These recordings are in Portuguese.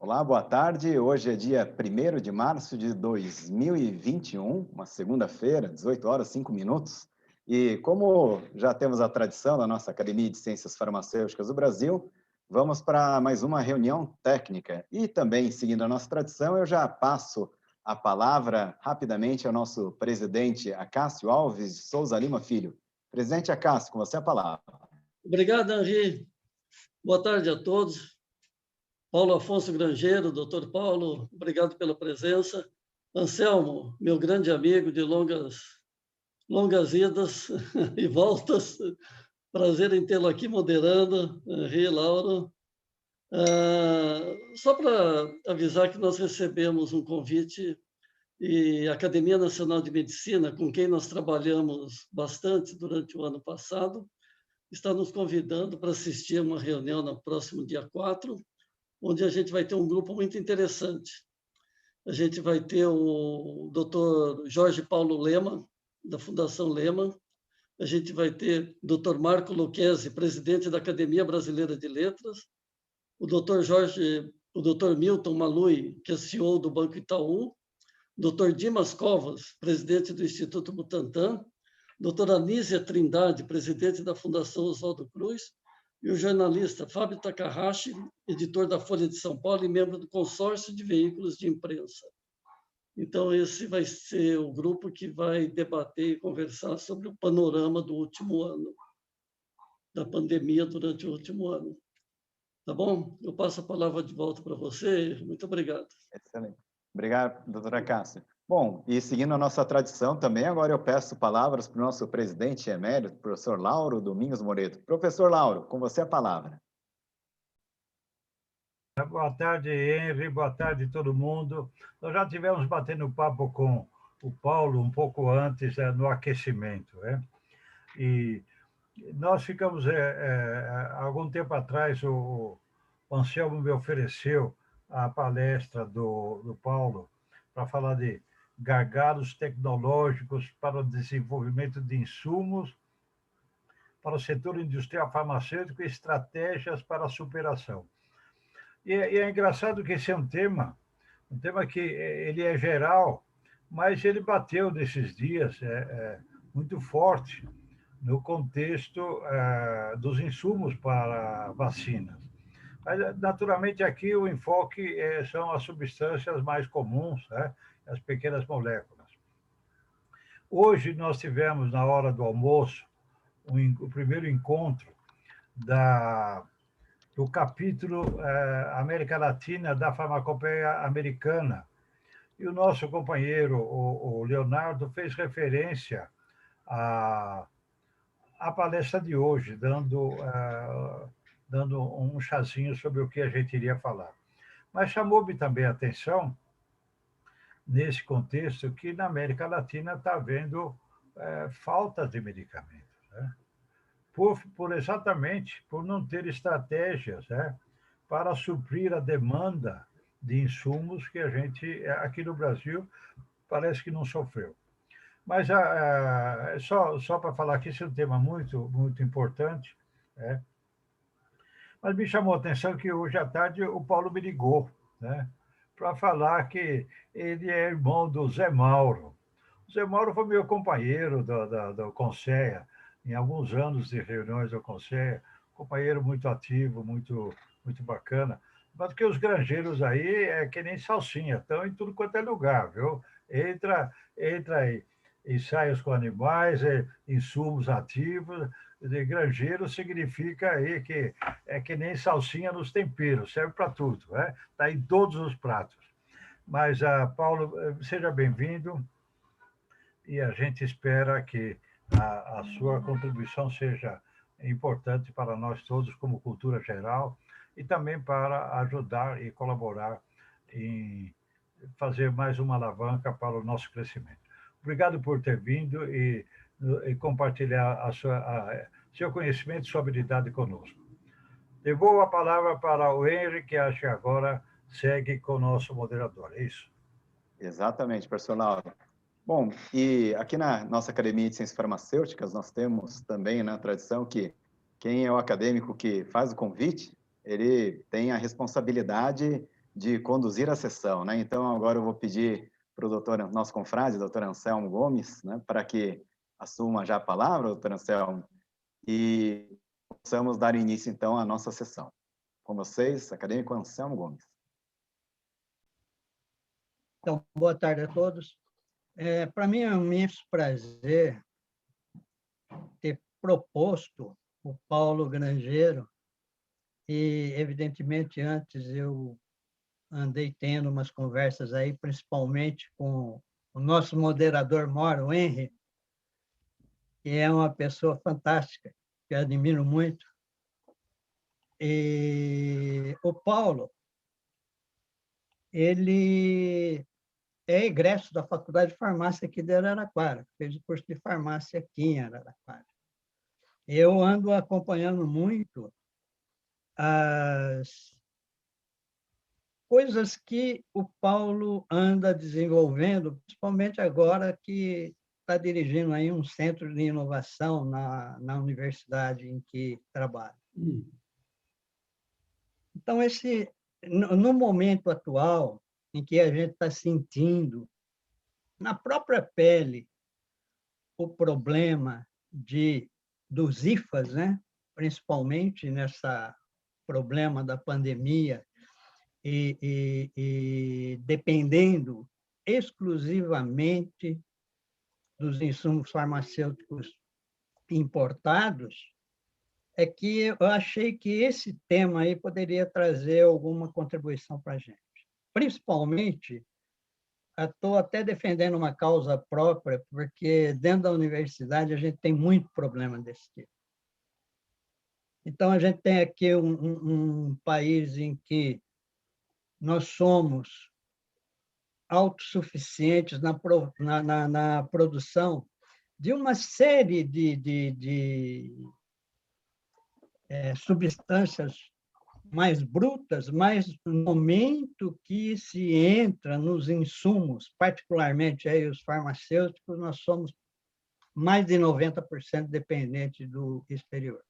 Olá, boa tarde. Hoje é dia 1º de março de 2021, uma segunda-feira, 18 horas 5 minutos. E como já temos a tradição da nossa Academia de Ciências Farmacêuticas do Brasil, vamos para mais uma reunião técnica. E também, seguindo a nossa tradição, eu já passo a palavra rapidamente ao nosso presidente Acácio Alves de Souza Lima Filho. Presidente Acácio, com você a palavra. Obrigado, Henri. Boa tarde a todos. Paulo Afonso Grangeiro, doutor Paulo, obrigado pela presença. Anselmo, meu grande amigo de longas idas e voltas. Prazer em tê-lo aqui moderando, Henri, Lauro. Só para avisar que nós recebemos um convite e a Academia Nacional de Medicina, com quem nós trabalhamos bastante durante o ano passado, está nos convidando para assistir a uma reunião no próximo dia 4, onde a gente vai ter um grupo muito interessante. A gente vai ter o Dr. Jorge Paulo Lema, da Fundação Lema. A gente vai ter o Dr. Marco Lucchesi, presidente da Academia Brasileira de Letras. O Dr. Milton Malui, que é CEO do Banco Itaú. Dr. Dimas Covas, presidente do Instituto Butantan. Doutora Anísia Trindade, presidente da Fundação Oswaldo Cruz, e o jornalista Fábio Takahashi, editor da Folha de São Paulo e membro do consórcio de veículos de imprensa. Então, esse vai ser o grupo que vai debater e conversar sobre o panorama do último ano, da pandemia durante o último ano. Tá bom? Eu passo a palavra de volta para você. Muito obrigado. Excelente. Obrigado, doutora Cássia. Bom, e seguindo a nossa tradição também, agora eu peço palavras para o nosso presidente emérito, professor Lauro Domingos Moreto. Professor Lauro, com você a palavra. Boa tarde, Henri, boa tarde todo mundo. Nós já tivemos batendo papo com o Paulo um pouco antes, no aquecimento, né? E nós ficamos, algum tempo atrás, o Anselmo me ofereceu a palestra do Paulo para falar de gargalos tecnológicos para o desenvolvimento de insumos para o setor industrial farmacêutico e estratégias para a superação. E é engraçado que esse é um tema que ele é geral, mas ele bateu nesses dias muito forte no contexto dos insumos para vacinas. Mas, naturalmente, aqui o enfoque são as substâncias mais comuns, né? As pequenas moléculas. Hoje nós tivemos, na hora do almoço, o primeiro encontro do capítulo América Latina da Farmacopeia Americana. E o nosso companheiro, o Leonardo, fez referência à palestra de hoje, dando um chazinho sobre o que a gente iria falar. Mas chamou-me também a atenção, nesse contexto, que na América Latina está havendo falta de medicamentos, né? Exatamente por não ter estratégias, né, para suprir a demanda de insumos que a gente, aqui no Brasil, parece que não sofreu. Mas só para falar que esse é um tema muito, muito importante, né? Mas me chamou a atenção que hoje à tarde o Paulo me ligou, né, para falar que ele é irmão do Zé Mauro. O Zé Mauro foi meu companheiro do Conceia, em alguns anos de reuniões do Conceia, companheiro muito ativo, muito, muito bacana. Mas que os granjeiros aí é que nem salsinha, estão em tudo quanto é lugar, viu? Entra aí ensaios com animais, insumos ativos. De granjeiro significa aí que é que nem salsinha nos temperos, serve para tudo, né? Está em todos os pratos. Mas, Paulo, seja bem-vindo e a gente espera que a sua contribuição seja importante para nós todos como cultura geral e também para ajudar e colaborar em fazer mais uma alavanca para o nosso crescimento. Obrigado por ter vindo e compartilhar seu conhecimento e sua habilidade conosco. Devolvo a palavra para o Henri, que acho que agora segue com o nosso moderador. É isso? Exatamente, professor Lauro. Bom, e aqui na nossa Academia de Ciências Farmacêuticas, nós temos também na tradição que quem é o acadêmico que faz o convite, ele tem a responsabilidade de conduzir a sessão, né? Então, agora eu vou pedir para o doutor, nosso confrade, doutor Anselmo Gomes, né, para que assuma já a palavra, doutor Anselmo, e possamos dar início, então, à nossa sessão. Com vocês, acadêmico Anselmo Gomes. Então, boa tarde a todos. Para mim é um imenso prazer ter proposto o Paulo Grangeiro e, evidentemente, antes eu andei tendo umas conversas aí, principalmente com o nosso moderador Mauro Henry, que é uma pessoa fantástica, que eu admiro muito. E o Paulo, ele é egresso da Faculdade de Farmácia aqui de Araraquara, fez o curso de farmácia aqui em Araraquara. Eu ando acompanhando muito as coisas que o Paulo anda desenvolvendo, principalmente agora que está dirigindo aí um centro de inovação na universidade em que trabalha. Então, no momento atual, em que a gente está sentindo na própria pele o problema dos IFAs, né? Principalmente nessa problema da pandemia, e dependendo exclusivamente dos insumos farmacêuticos importados, é que eu achei que esse tema aí poderia trazer alguma contribuição para a gente. Principalmente, estou até defendendo uma causa própria, porque dentro da universidade a gente tem muito problema desse tipo. Então, a gente tem aqui um país em que nós somos autossuficientes na produção de uma série de substâncias mais brutas, mas no momento que se entra nos insumos, particularmente aí os farmacêuticos, nós somos mais de 90% dependentes do exterior.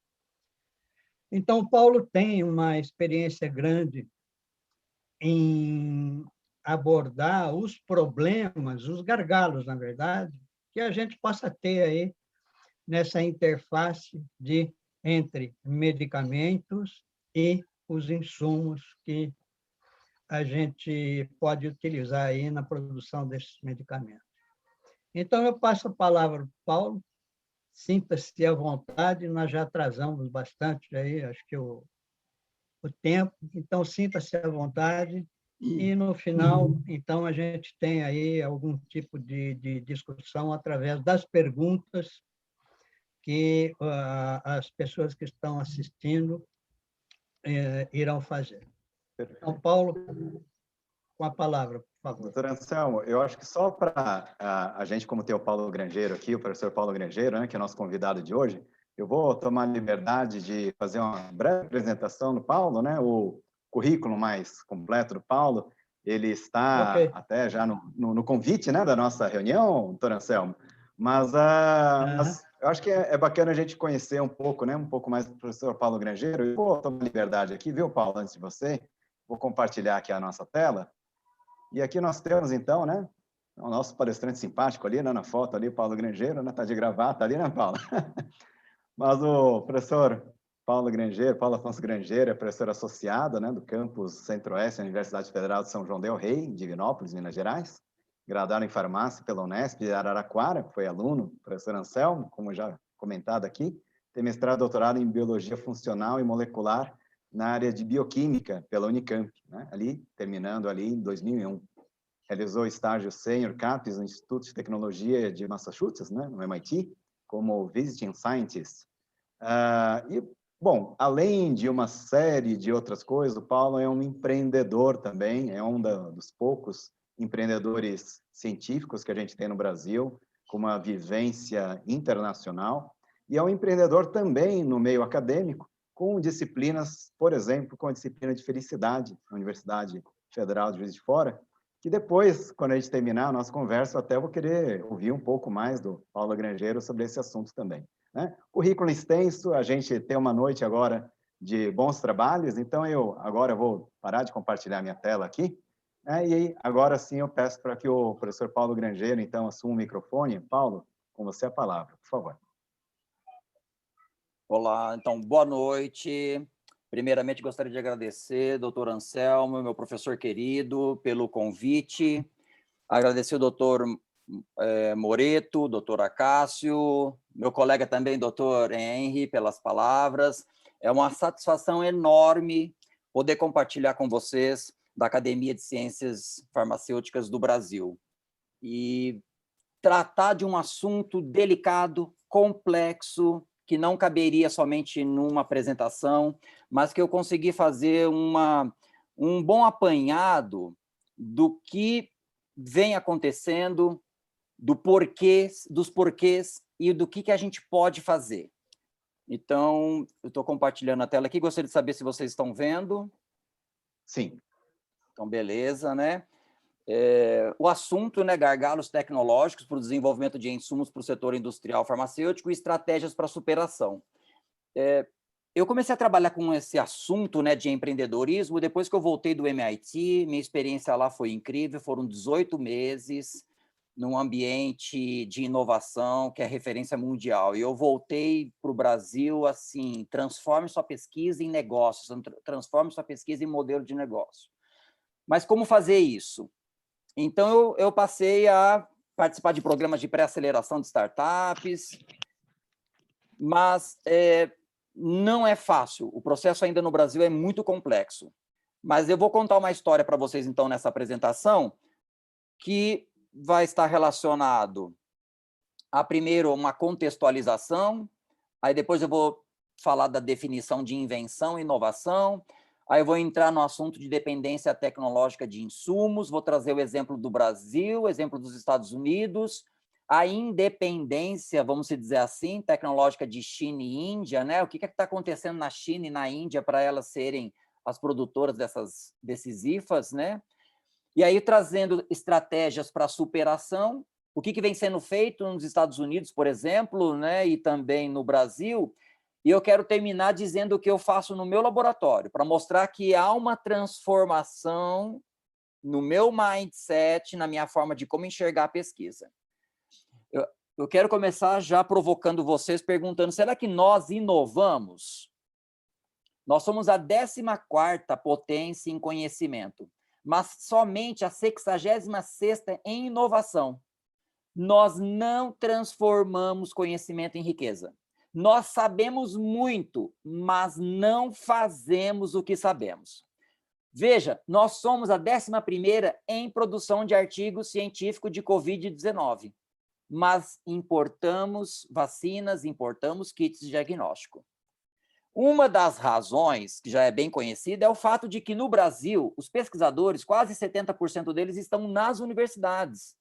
Então, o Paulo tem uma experiência grande em abordar os problemas, os gargalos, na verdade, que a gente possa ter aí nessa interface entre medicamentos e os insumos que a gente pode utilizar aí na produção desses medicamentos. Então, eu passo a palavra para o Paulo, sinta-se à vontade, nós já atrasamos bastante aí, acho que o tempo, então sinta-se à vontade, e no final, então, a gente tem aí algum tipo de discussão através das perguntas que as pessoas que estão assistindo irão fazer. Então, Paulo, com a palavra, por favor. Doutor Anselmo, eu acho que só para a gente, como tem o Paulo Grangeiro aqui, o professor Paulo Grangeiro, né, que é nosso convidado de hoje, eu vou tomar a liberdade de fazer uma breve apresentação do Paulo, né, o currículo mais completo do Paulo. Ele está até já no convite, né, da nossa reunião, doutor Anselmo, mas eu acho que é bacana a gente conhecer um pouco, né, um pouco mais do professor Paulo Grangeiro. Eu vou tomar a liberdade aqui, viu, Paulo, antes de você, vou compartilhar aqui a nossa tela. E aqui nós temos, então, né, o nosso palestrante simpático ali, né, na foto ali, o Paulo Grangeiro, né, tá de gravata ali, né, Paulo? Mas o professor Paulo Grangeiro, Paulo Afonso Grangeiro, é professor associado, né, do campus Centro-Oeste da Universidade Federal de São João del Rei, em Divinópolis, Minas Gerais, graduado em farmácia pela Unesp de Araraquara, foi aluno do professor Anselmo, como já comentado aqui, tem mestrado e doutorado em Biologia Funcional e Molecular na área de Bioquímica pela Unicamp, né, ali, terminando ali em 2001. Realizou estágio sênior CAPES no Instituto de Tecnologia de Massachusetts, né, no MIT, como Visiting Scientist. E, bom, além de uma série de outras coisas, o Paulo é um empreendedor também, é um dos poucos empreendedores científicos que a gente tem no Brasil, com uma vivência internacional, e é um empreendedor também no meio acadêmico, com disciplinas, por exemplo, com a disciplina de felicidade na Universidade Federal de Juiz de Fora, que depois, quando a gente terminar a nossa conversa, eu até vou querer ouvir um pouco mais do Paulo Grangeiro sobre esse assunto também, né? Currículo extenso, a gente tem uma noite agora de bons trabalhos. Então, agora eu vou parar de compartilhar minha tela aqui, né? E aí, agora sim eu peço para que o professor Paulo Grangeiro, então, assuma o microfone. Paulo, com você a palavra, por favor. Olá, então, boa noite. Primeiramente, gostaria de agradecer, doutor Anselmo, meu professor querido, pelo convite. Agradecer o doutor Moreto, doutor Acácio, meu colega também, doutor Henry, pelas palavras. É uma satisfação enorme poder compartilhar com vocês da Academia de Ciências Farmacêuticas do Brasil e tratar de um assunto delicado, complexo, que não caberia somente numa apresentação, mas que eu consegui fazer um bom apanhado do que vem acontecendo, dos porquês e do que a gente pode fazer. Então, eu estou compartilhando a tela aqui, gostaria de saber se vocês estão vendo. Sim. Então, beleza, né? O assunto, né, gargalos tecnológicos para o desenvolvimento de insumos para o setor industrial farmacêutico e estratégias para superação. Eu comecei a trabalhar com esse assunto, né, de empreendedorismo depois que eu voltei do MIT. Minha experiência lá foi incrível, foram 18 meses num ambiente de inovação que é referência mundial. E eu voltei para o Brasil assim, transforme sua pesquisa em negócios, transforme sua pesquisa em modelo de negócio. Mas como fazer isso? Então, eu passei a participar de programas de pré-aceleração de startups, mas não é fácil. O processo ainda no Brasil é muito complexo. Mas eu vou contar uma história para vocês, então, nessa apresentação, que vai estar relacionado a, primeiro, uma contextualização, aí depois eu vou falar da definição de invenção e inovação, aí eu vou entrar no assunto de dependência tecnológica de insumos, vou trazer o exemplo do Brasil, o exemplo dos Estados Unidos, a independência, vamos dizer assim, tecnológica de China e Índia, né? O que está acontecendo na China e na Índia para elas serem as produtoras desses IFAs, né? E aí trazendo estratégias para superação, o que vem sendo feito nos Estados Unidos, por exemplo, né? E também no Brasil. E eu quero terminar dizendo o que eu faço no meu laboratório, para mostrar que há uma transformação no meu mindset, na minha forma de como enxergar a pesquisa. Eu quero começar já provocando vocês, perguntando, será que nós inovamos? Nós somos a 14ª potência em conhecimento, mas somente a 66ª em inovação. Nós não transformamos conhecimento em riqueza. Nós sabemos muito, mas não fazemos o que sabemos. Veja, nós somos a 11ª em produção de artigos científicos de Covid-19, mas importamos vacinas, importamos kits de diagnóstico. Uma das razões, que já é bem conhecida, é o fato de que no Brasil, os pesquisadores, quase 70% deles estão nas universidades.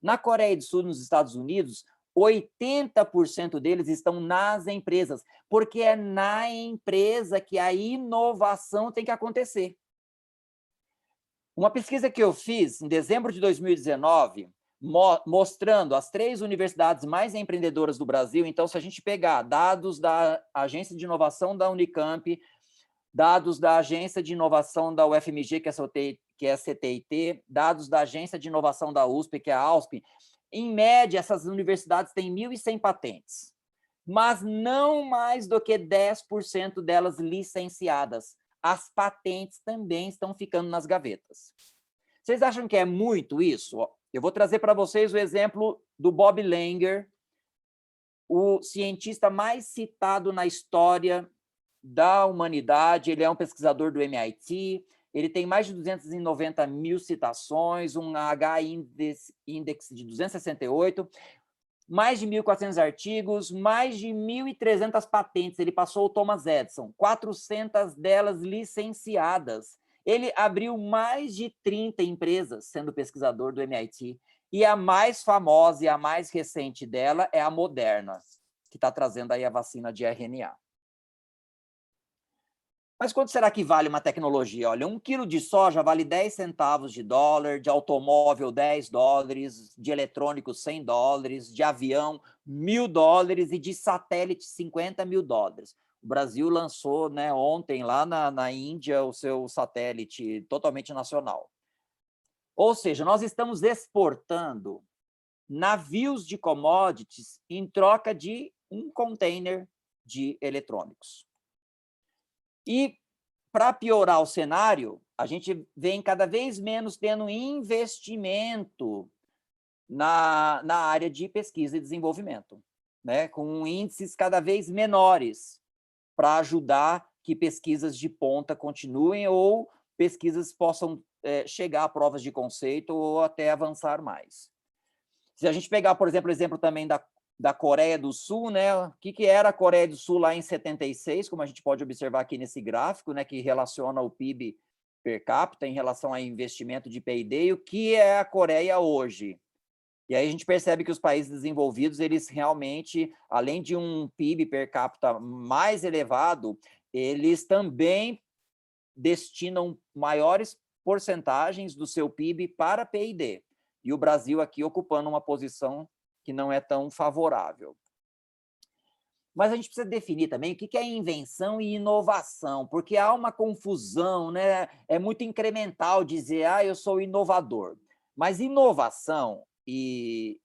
Na Coreia do Sul, nos Estados Unidos, 80% deles estão nas empresas, porque é na empresa que a inovação tem que acontecer. Uma pesquisa que eu fiz em dezembro de 2019, mostrando as 3 universidades mais empreendedoras do Brasil. Então, se a gente pegar dados da Agência de Inovação da Unicamp, dados da Agência de Inovação da UFMG, que é a CTIT, dados da Agência de Inovação da USP, que é a AUSP, em média, essas universidades têm 1.100 patentes, mas não mais do que 10% delas licenciadas. As patentes também estão ficando nas gavetas. Vocês acham que é muito isso? Eu vou trazer para vocês o exemplo do Bob Langer, o cientista mais citado na história da humanidade. Ele é um pesquisador do MIT, ele tem mais de 290 mil citações, um H-index de 268, mais de 1.400 artigos, mais de 1.300 patentes. Ele passou o Thomas Edison, 400 delas licenciadas. Ele abriu mais de 30 empresas sendo pesquisador do MIT. E a mais famosa e a mais recente dela é a Moderna, que está trazendo aí a vacina de RNA. Mas quanto será que vale uma tecnologia? Olha, 1 quilo de soja vale 10 centavos de dólar, de automóvel $10, de eletrônico $100, de avião $1.000 e de satélite $50.000. O Brasil lançou, né, ontem, lá na Índia, o seu satélite totalmente nacional. Ou seja, nós estamos exportando navios de commodities em troca de um container de eletrônicos. E, para piorar o cenário, a gente vem cada vez menos tendo investimento na área de pesquisa e desenvolvimento, né? Com índices cada vez menores para ajudar que pesquisas de ponta continuem ou pesquisas possam chegar a provas de conceito ou até avançar mais. Se a gente pegar, por exemplo, o exemplo também da Coreia do Sul, né? O que era a Coreia do Sul lá em 76, como a gente pode observar aqui nesse gráfico, né? Que relaciona o PIB per capita em relação a investimento de P&D, e o que é a Coreia hoje. E aí a gente percebe que os países desenvolvidos, eles realmente, além de um PIB per capita mais elevado, eles também destinam maiores porcentagens do seu PIB para P&D. E o Brasil aqui ocupando uma posição que não é tão favorável. Mas a gente precisa definir também o que é invenção e inovação, porque há uma confusão, né? É muito incremental dizer, eu sou inovador. Mas inovação e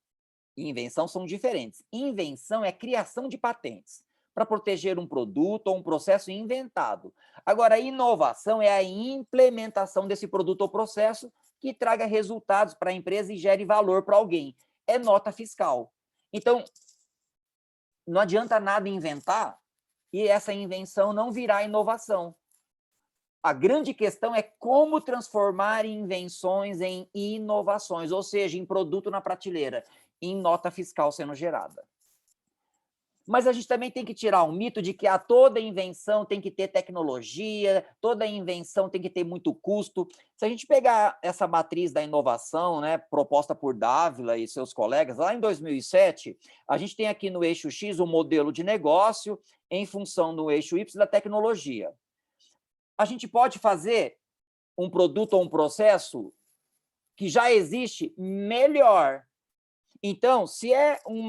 invenção são diferentes. Invenção é criação de patentes para proteger um produto ou um processo inventado. Agora, inovação é a implementação desse produto ou processo que traga resultados para a empresa e gere valor para alguém. É nota fiscal. Então, não adianta nada inventar e essa invenção não virar inovação. A grande questão é como transformar invenções em inovações, ou seja, em produto na prateleira, em nota fiscal sendo gerada. Mas a gente também tem que tirar um mito de que toda invenção tem que ter tecnologia, toda invenção tem que ter muito custo. Se a gente pegar essa matriz da inovação, né, proposta por Dávila e seus colegas, lá em 2007, a gente tem aqui no eixo X o modelo de negócio em função do eixo Y da tecnologia. A gente pode fazer um produto ou um processo que já existe melhor. Então, se é um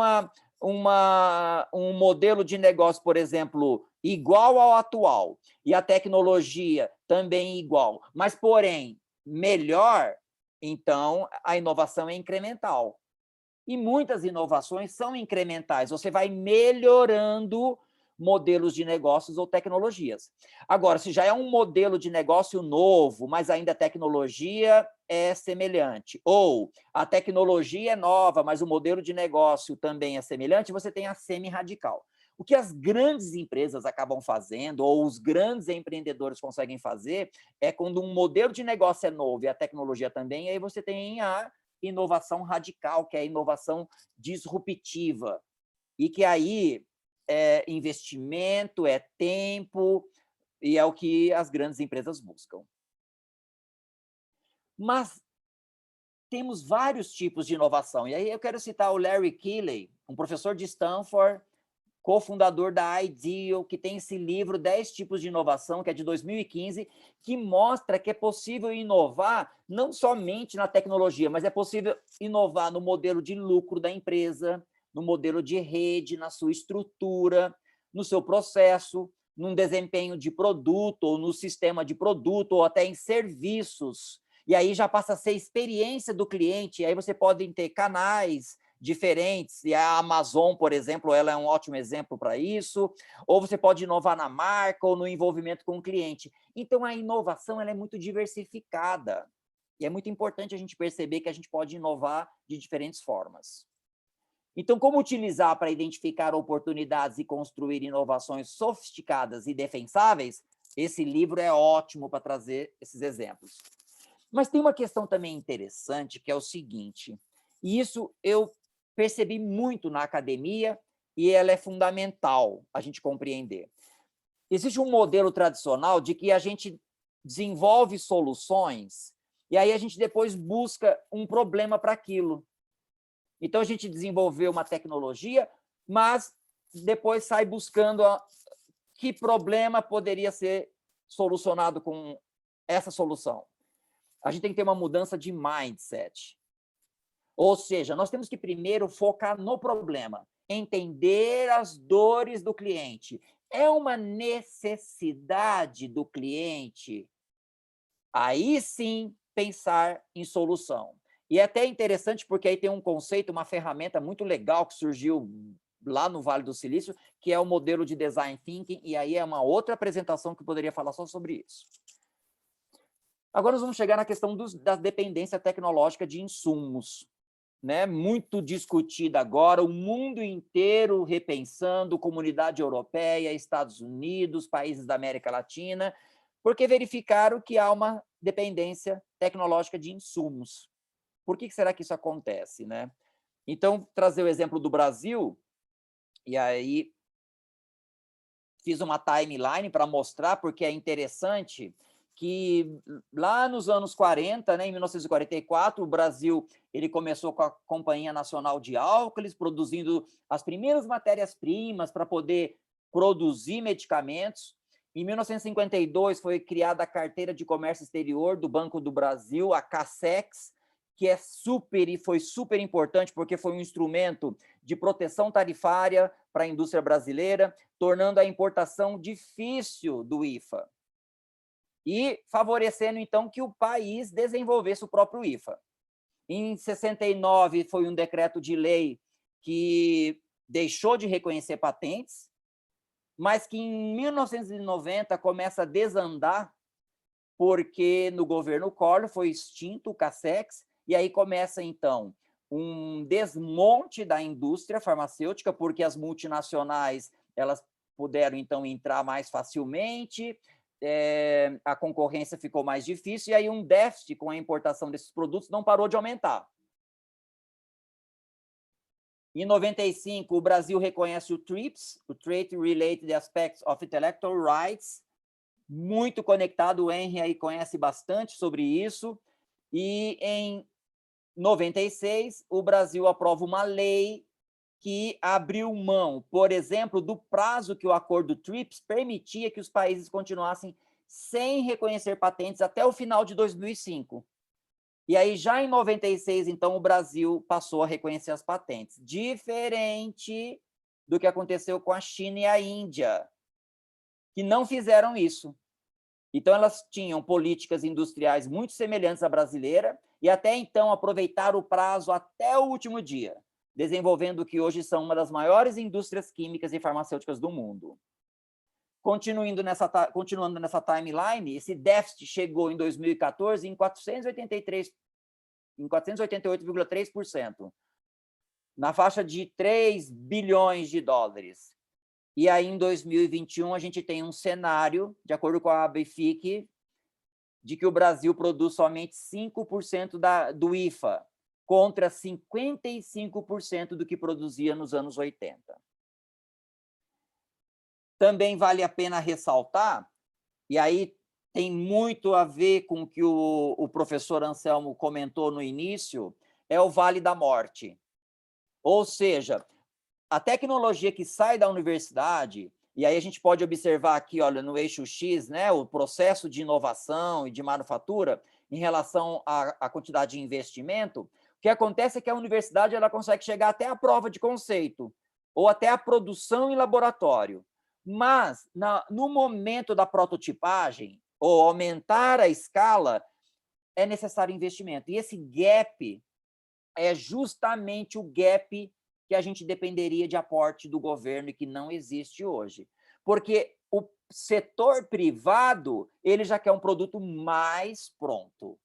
modelo de negócio, por exemplo, igual ao atual, e a tecnologia também igual, mas, porém, melhor, então a inovação é incremental. E muitas inovações são incrementais, você vai melhorando modelos de negócios ou tecnologias. Agora, se já é um modelo de negócio novo, mas ainda a tecnologia é semelhante, ou a tecnologia é nova, mas o modelo de negócio também é semelhante, você tem a semi-radical. O que as grandes empresas acabam fazendo, ou os grandes empreendedores conseguem fazer, é quando um modelo de negócio é novo e a tecnologia também, aí você tem a inovação radical, que é a inovação disruptiva, e que aí é investimento, é tempo, e é o que as grandes empresas buscam. Mas temos vários tipos de inovação, e aí eu quero citar o Larry Keeley, um professor de Stanford, cofundador da Ideal, que tem esse livro 10 tipos de inovação, que é de 2015, que mostra que é possível inovar não somente na tecnologia, mas é possível inovar no modelo de lucro da empresa, no modelo de rede, na sua estrutura, no seu processo, num desempenho de produto, ou no sistema de produto, ou até em serviços. E aí já passa a ser experiência do cliente, e aí você pode ter canais diferentes, e a Amazon, por exemplo, ela é um ótimo exemplo para isso, ou você pode inovar na marca ou no envolvimento com o cliente. Então, a inovação ela é muito diversificada, e é muito importante a gente perceber que a gente pode inovar de diferentes formas. Então, como utilizar para identificar oportunidades e construir inovações sofisticadas e defensáveis? Esse livro é ótimo para trazer esses exemplos. Mas tem uma questão também interessante, que é o seguinte, e isso eu percebi muito na academia, e ela é fundamental a gente compreender. Existe um modelo tradicional de que a gente desenvolve soluções, e aí a gente depois busca um problema para aquilo. Então, a gente desenvolveu uma tecnologia, mas depois sai buscando que problema poderia ser solucionado com essa solução. A gente tem que ter uma mudança de mindset. Ou seja, nós temos que primeiro focar no problema, entender as dores do cliente, é uma necessidade do cliente, aí sim pensar em solução. E é até interessante porque aí tem um conceito, uma ferramenta muito legal que surgiu lá no Vale do Silício, que é o modelo de Design Thinking, e aí é uma outra apresentação que eu poderia falar só sobre isso. Agora nós vamos chegar na questão da dependência tecnológica de insumos, né? Muito discutida agora, o mundo inteiro repensando, comunidade europeia, Estados Unidos, países da América Latina, porque verificaram que há uma dependência tecnológica de insumos. Por que será que isso acontece, né? Então, trazer o exemplo do Brasil, e aí fiz uma timeline para mostrar, porque é interessante que lá nos anos 40, né, em 1944, o Brasil ele começou com a Companhia Nacional de Álcalis, produzindo as primeiras matérias-primas para poder produzir medicamentos. Em 1952, foi criada a Carteira de Comércio Exterior do Banco do Brasil, a CACEX, que é foi super importante, porque foi um instrumento de proteção tarifária para a indústria brasileira, tornando a importação difícil do IFA e favorecendo, então, que o país desenvolvesse o próprio IFA. Em 69, foi um decreto de lei que deixou de reconhecer patentes, mas que em 1990 começa a desandar, porque no governo Collor foi extinto o CACEX, e aí começa, então, um desmonte da indústria farmacêutica, porque as multinacionais elas puderam, então, entrar mais facilmente, a concorrência ficou mais difícil, e aí um déficit com a importação desses produtos não parou de aumentar. Em 95, o Brasil reconhece o TRIPS, o Trade Related Aspects of Intellectual Rights, muito conectado, o Henry aí conhece bastante sobre isso, e em 96, o Brasil aprova uma lei que abriu mão, por exemplo, do prazo que o acordo TRIPS permitia que os países continuassem sem reconhecer patentes até o final de 2005. E aí, já em 96, então, o Brasil passou a reconhecer as patentes, diferente do que aconteceu com a China e a Índia, que não fizeram isso. Então, elas tinham políticas industriais muito semelhantes à brasileira e, até então, aproveitaram o prazo até o último dia, desenvolvendo o que hoje são uma das maiores indústrias químicas e farmacêuticas do mundo. Continuando nessa timeline, esse déficit chegou em 2014 em 488,3%, na faixa de 3 bilhões de dólares. E aí, em 2021, a gente tem um cenário, de acordo com a ABFIC, de que o Brasil produz somente 5% do IFA, contra 55% do que produzia nos anos 80. Também vale a pena ressaltar, e aí tem muito a ver com o que o professor Anselmo comentou no início, é o Vale da Morte. Ou seja, a tecnologia que sai da universidade, e aí a gente pode observar aqui, olha, no eixo X, né, o processo de inovação e de manufatura em relação à quantidade de investimento, o que acontece é que a universidade ela consegue chegar até a prova de conceito, ou até a produção em laboratório. Mas, no momento da prototipagem, ou aumentar a escala, é necessário investimento. E esse gap é justamente o gap que a gente dependeria de aporte do governo e que não existe hoje. Porque o setor privado, ele já quer um produto mais pronto.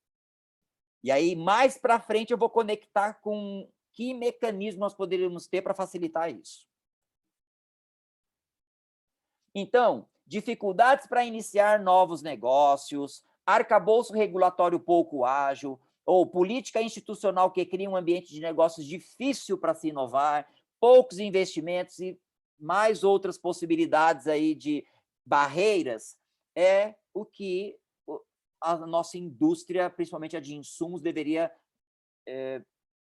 E aí, mais para frente, eu vou conectar com que mecanismo nós poderíamos ter para facilitar isso. Então, dificuldades para iniciar novos negócios, arcabouço regulatório pouco ágil, ou política institucional que cria um ambiente de negócios difícil para se inovar, poucos investimentos e mais outras possibilidades aí de barreiras, é o que a nossa indústria, principalmente a de insumos, deveria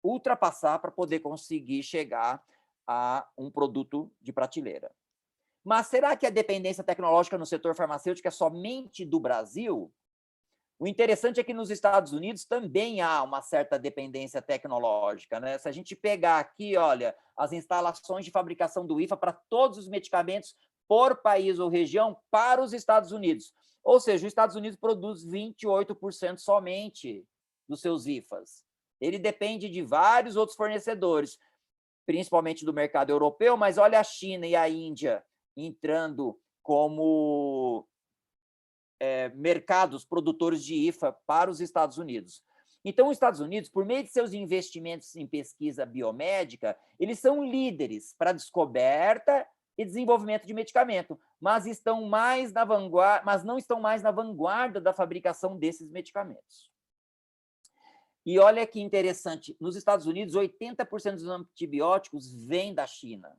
ultrapassar para poder conseguir chegar a um produto de prateleira. Mas será que a dependência tecnológica no setor farmacêutico é somente do Brasil? O interessante é que nos Estados Unidos também há uma certa dependência tecnológica, né? Se a gente pegar aqui, olha, as instalações de fabricação do IFA para todos os medicamentos por país ou região para os Estados Unidos. Ou seja, os Estados Unidos produz 28% somente dos seus IFAs. Ele depende de vários outros fornecedores, principalmente do mercado europeu, mas olha a China e a Índia entrando como mercados produtores de IFA para os Estados Unidos. Então, os Estados Unidos, por meio de seus investimentos em pesquisa biomédica, eles são líderes para a descoberta e desenvolvimento de medicamento, mas estão mais na vanguarda, mas não estão mais na vanguarda da fabricação desses medicamentos. E olha que interessante, nos Estados Unidos, 80% dos antibióticos vêm da China.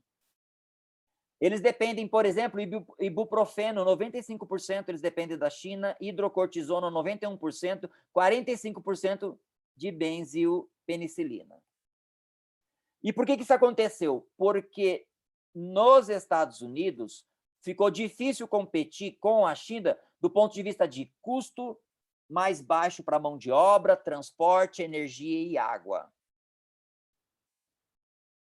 Eles dependem, por exemplo, ibuprofeno, 95% eles dependem da China, hidrocortisona, 91%, 45% de benzilpenicilina. E por que isso aconteceu? Porque nos Estados Unidos ficou difícil competir com a China do ponto de vista de custo mais baixo para mão de obra, transporte, energia e água.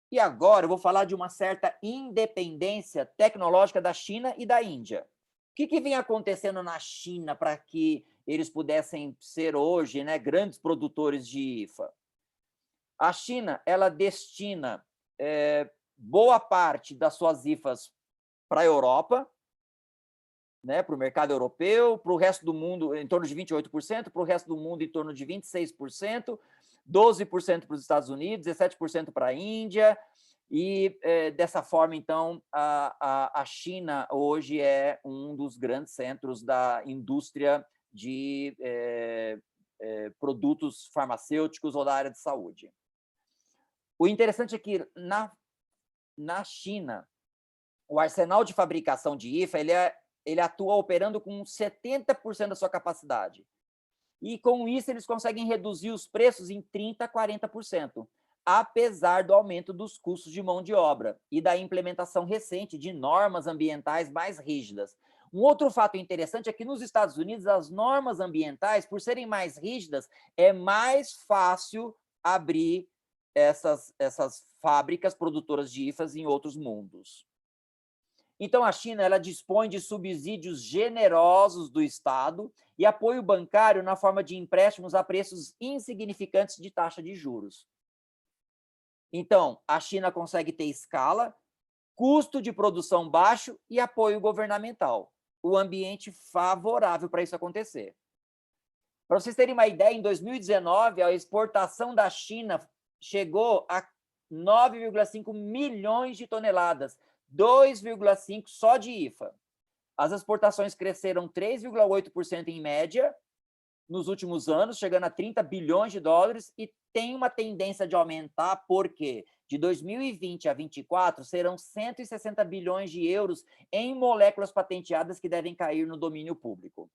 E agora eu vou falar de uma certa independência tecnológica da China e da Índia. O que vem acontecendo na China para que eles pudessem ser hoje, né, grandes produtores de IFA? A China, ela destina boa parte das suas IFAs para a Europa, né, para o mercado europeu, para o resto do mundo em torno de 28%, para o resto do mundo em torno de 26%, 12% para os Estados Unidos, 17% para a Índia, e dessa forma, então, a China hoje é um dos grandes centros da indústria de produtos farmacêuticos ou da área de saúde. O interessante é que na China, o arsenal de fabricação de IFA ele atua operando com 70% da sua capacidade. E, com isso, eles conseguem reduzir os preços em 30% a 40%, apesar do aumento dos custos de mão de obra e da implementação recente de normas ambientais mais rígidas. Um outro fato interessante é que, nos Estados Unidos, as normas ambientais, por serem mais rígidas, é mais fácil abrir essas fábricas produtoras de IFAs em outros mundos. Então, a China ela dispõe de subsídios generosos do Estado e apoio bancário na forma de empréstimos a preços insignificantes de taxa de juros. Então, a China consegue ter escala, custo de produção baixo e apoio governamental. O ambiente favorável para isso acontecer. Para vocês terem uma ideia, em 2019, a exportação da China chegou a 9,5 milhões de toneladas, 2,5 só de IFA. As exportações cresceram 3,8% em média nos últimos anos, chegando a 30 bilhões de dólares, e tem uma tendência de aumentar, porque de 2020 a 2024 serão 160 bilhões de euros em moléculas patenteadas que devem cair no domínio público.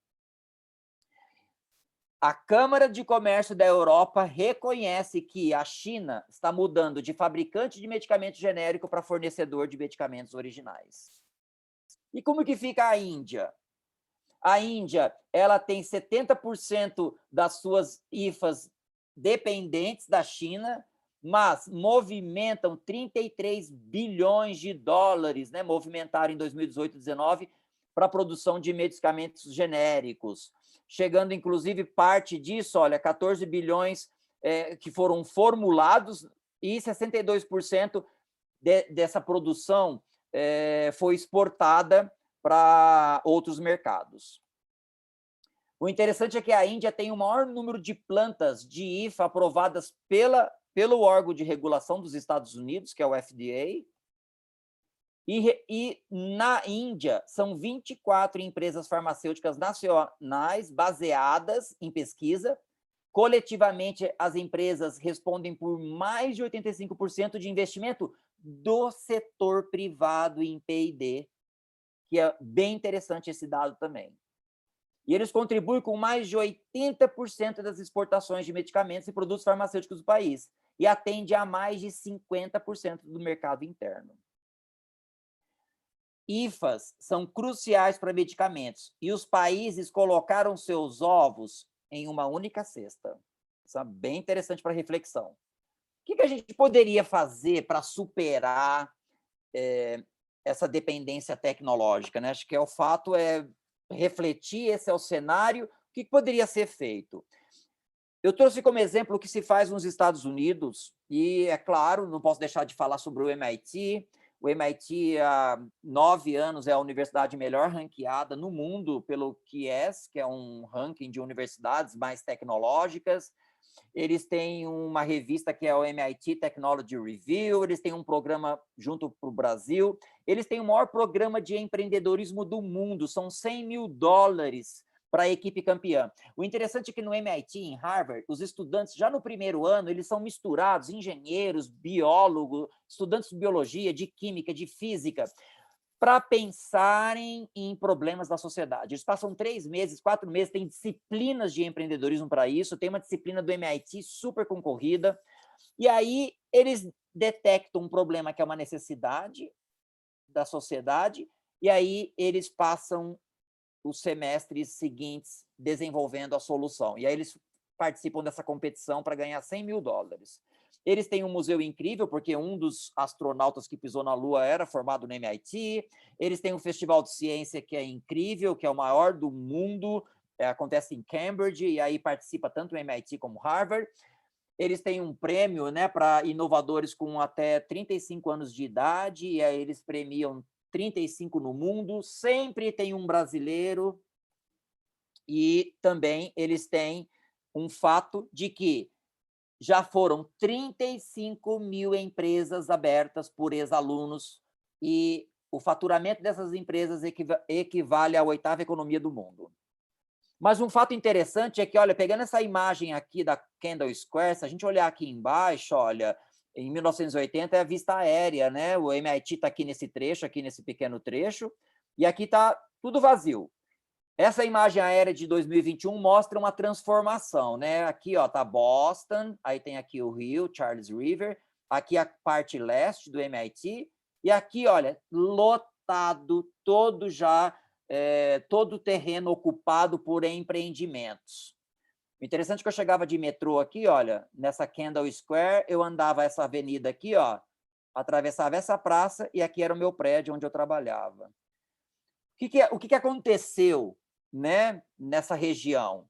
A Câmara de Comércio da Europa reconhece que a China está mudando de fabricante de medicamento genérico para fornecedor de medicamentos originais. E como que fica a Índia? A Índia ela tem 70% das suas IFAs dependentes da China, mas movimentam 33 bilhões de dólares, né? Movimentaram em 2018 e 2019 para a produção de medicamentos genéricos, chegando, inclusive, parte disso, olha, 14 bilhões que foram formulados e 62% dessa produção foi exportada para outros mercados. O interessante é que a Índia tem o maior número de plantas de IFA aprovadas pelo órgão de regulação dos Estados Unidos, que é o FDA, e na Índia são 24 empresas farmacêuticas nacionais baseadas em pesquisa. Coletivamente, as empresas respondem por mais de 85% de investimento do setor privado em P&D, que é bem interessante esse dado também. E eles contribuem com mais de 80% das exportações de medicamentos e produtos farmacêuticos do país e atende a mais de 50% do mercado interno. IFAs são cruciais para medicamentos e os países colocaram seus ovos em uma única cesta. Isso é bem interessante para reflexão. O que a gente poderia fazer para superar essa dependência tecnológica, né? Acho que o fato é refletir, esse é o cenário, o que poderia ser feito. Eu trouxe como exemplo o que se faz nos Estados Unidos, e, é claro, não posso deixar de falar sobre o MIT. O MIT, há 9 anos, é a universidade melhor ranqueada no mundo pelo QS, que é um ranking de universidades mais tecnológicas. Eles têm uma revista que é o MIT Technology Review, eles têm um programa junto para o Brasil, eles têm o maior programa de empreendedorismo do mundo, são $100 mil para a equipe campeã. O interessante é que no MIT, em Harvard, os estudantes, já no primeiro ano, eles são misturados, engenheiros, biólogos, estudantes de biologia, de química, de física, para pensarem em problemas da sociedade. Eles passam 3 meses, 4 meses, tem disciplinas de empreendedorismo para isso, tem uma disciplina do MIT super concorrida, e aí eles detectam um problema que é uma necessidade da sociedade, e aí eles passam os semestres seguintes desenvolvendo a solução. E aí eles participam dessa competição para ganhar $100 mil. Eles têm um museu incrível, porque um dos astronautas que pisou na Lua era formado no MIT. Eles têm um festival de ciência que é incrível, que é o maior do mundo, acontece em Cambridge, e aí participa tanto o MIT como Harvard. Eles têm um prêmio, né, para inovadores com até 35 anos de idade, e aí eles premiam 35 no mundo, sempre tem um brasileiro, e também eles têm um fato de que já foram 35 mil empresas abertas por ex-alunos, e o faturamento dessas empresas equivale à 8ª economia do mundo. Mas um fato interessante é que, olha, pegando essa imagem aqui da Kendall Square, se a gente olhar aqui embaixo, olha, em 1980 é a vista aérea, né? O MIT está aqui nesse trecho, aqui nesse pequeno trecho, e aqui está tudo vazio. Essa imagem aérea de 2021 mostra uma transformação, né? Aqui, ó, tá Boston, aí tem aqui o Rio, Charles River, aqui a parte leste do MIT, e aqui, olha, lotado, todo o terreno ocupado por empreendimentos. O interessante é que eu chegava de metrô aqui, olha, nessa Kendall Square, eu andava essa avenida aqui, ó, atravessava essa praça, e aqui era o meu prédio onde eu trabalhava. O que aconteceu, né, nessa região?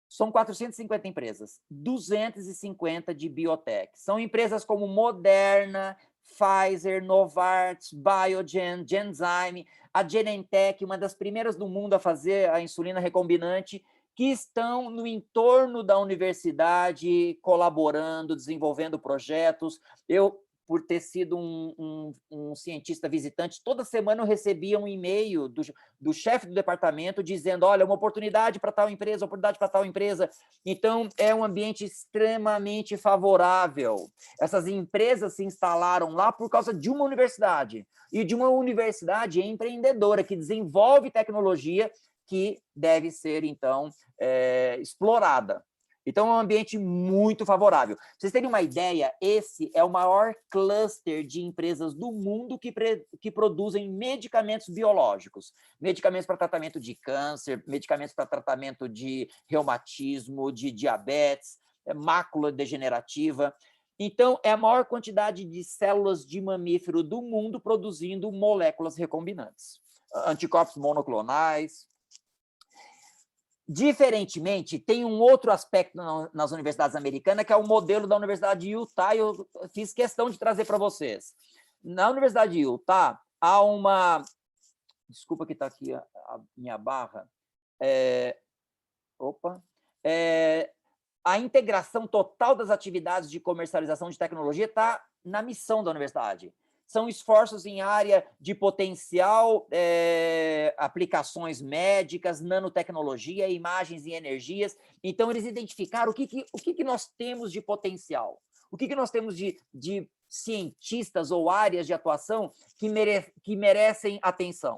São 450 empresas, 250 de biotech. São empresas como Moderna, Pfizer, Novartis, Biogen, Genzyme, a Genentech, uma das primeiras do mundo a fazer a insulina recombinante, que estão no entorno da universidade, colaborando, desenvolvendo projetos. Eu, por ter sido um cientista visitante, toda semana eu recebia um e-mail do chefe do departamento dizendo, olha, uma oportunidade para tal empresa, oportunidade para tal empresa. Então, é um ambiente extremamente favorável. Essas empresas se instalaram lá por causa de uma universidade, e de uma universidade empreendedora, que desenvolve tecnologia que deve ser, então, explorada. Então, é um ambiente muito favorável. Pra vocês terem uma ideia, esse é o maior cluster de empresas do mundo que produzem medicamentos biológicos. Medicamentos para tratamento de câncer, medicamentos para tratamento de reumatismo, de diabetes, mácula degenerativa. Então, é a maior quantidade de células de mamífero do mundo produzindo moléculas recombinantes. Anticorpos monoclonais. Diferentemente, tem um outro aspecto nas universidades americanas, que é o modelo da Universidade de Utah, e eu fiz questão de trazer para vocês. Na Universidade de Utah, há uma... Desculpa que está aqui a minha barra. A integração total das atividades de comercialização de tecnologia está na missão da universidade. São esforços em área de potencial, aplicações médicas, nanotecnologia, imagens e energias. Então, eles identificaram o que nós temos de potencial, o que nós temos de cientistas ou áreas de atuação que merecem atenção.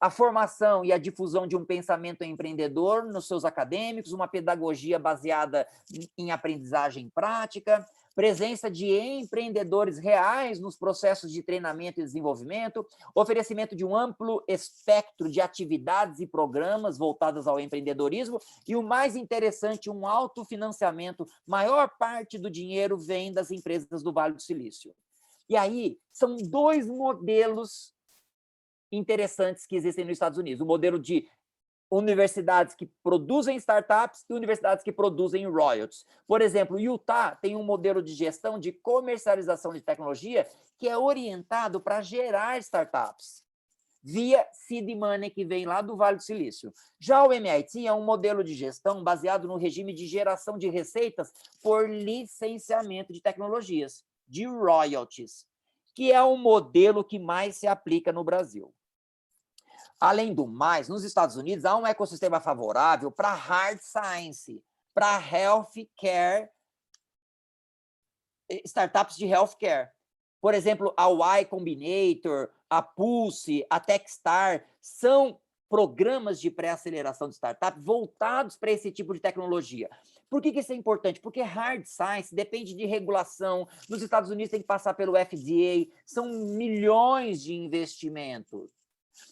A formação e a difusão de um pensamento empreendedor nos seus acadêmicos, uma pedagogia baseada em aprendizagem prática, presença de empreendedores reais nos processos de treinamento e desenvolvimento, oferecimento de um amplo espectro de atividades e programas voltadas ao empreendedorismo e, o mais interessante, um autofinanciamento. Maior parte do dinheiro vem das empresas do Vale do Silício. E aí, são dois modelos interessantes que existem nos Estados Unidos. O modelo de universidades que produzem startups e universidades que produzem royalties. Por exemplo, Utah tem um modelo de gestão de comercialização de tecnologia que é orientado para gerar startups, via seed money que vem lá do Vale do Silício. Já o MIT é um modelo de gestão baseado no regime de geração de receitas por licenciamento de tecnologias, de royalties, que é o modelo que mais se aplica no Brasil. Além do mais, nos Estados Unidos há um ecossistema favorável para hard science, para healthcare, startups de healthcare. Por exemplo, a Y Combinator, a Pulse, a Techstar, são programas de pré-aceleração de startup voltados para esse tipo de tecnologia. Por que isso é importante? Porque hard science depende de regulação. Nos Estados Unidos tem que passar pelo FDA, são milhões de investimentos.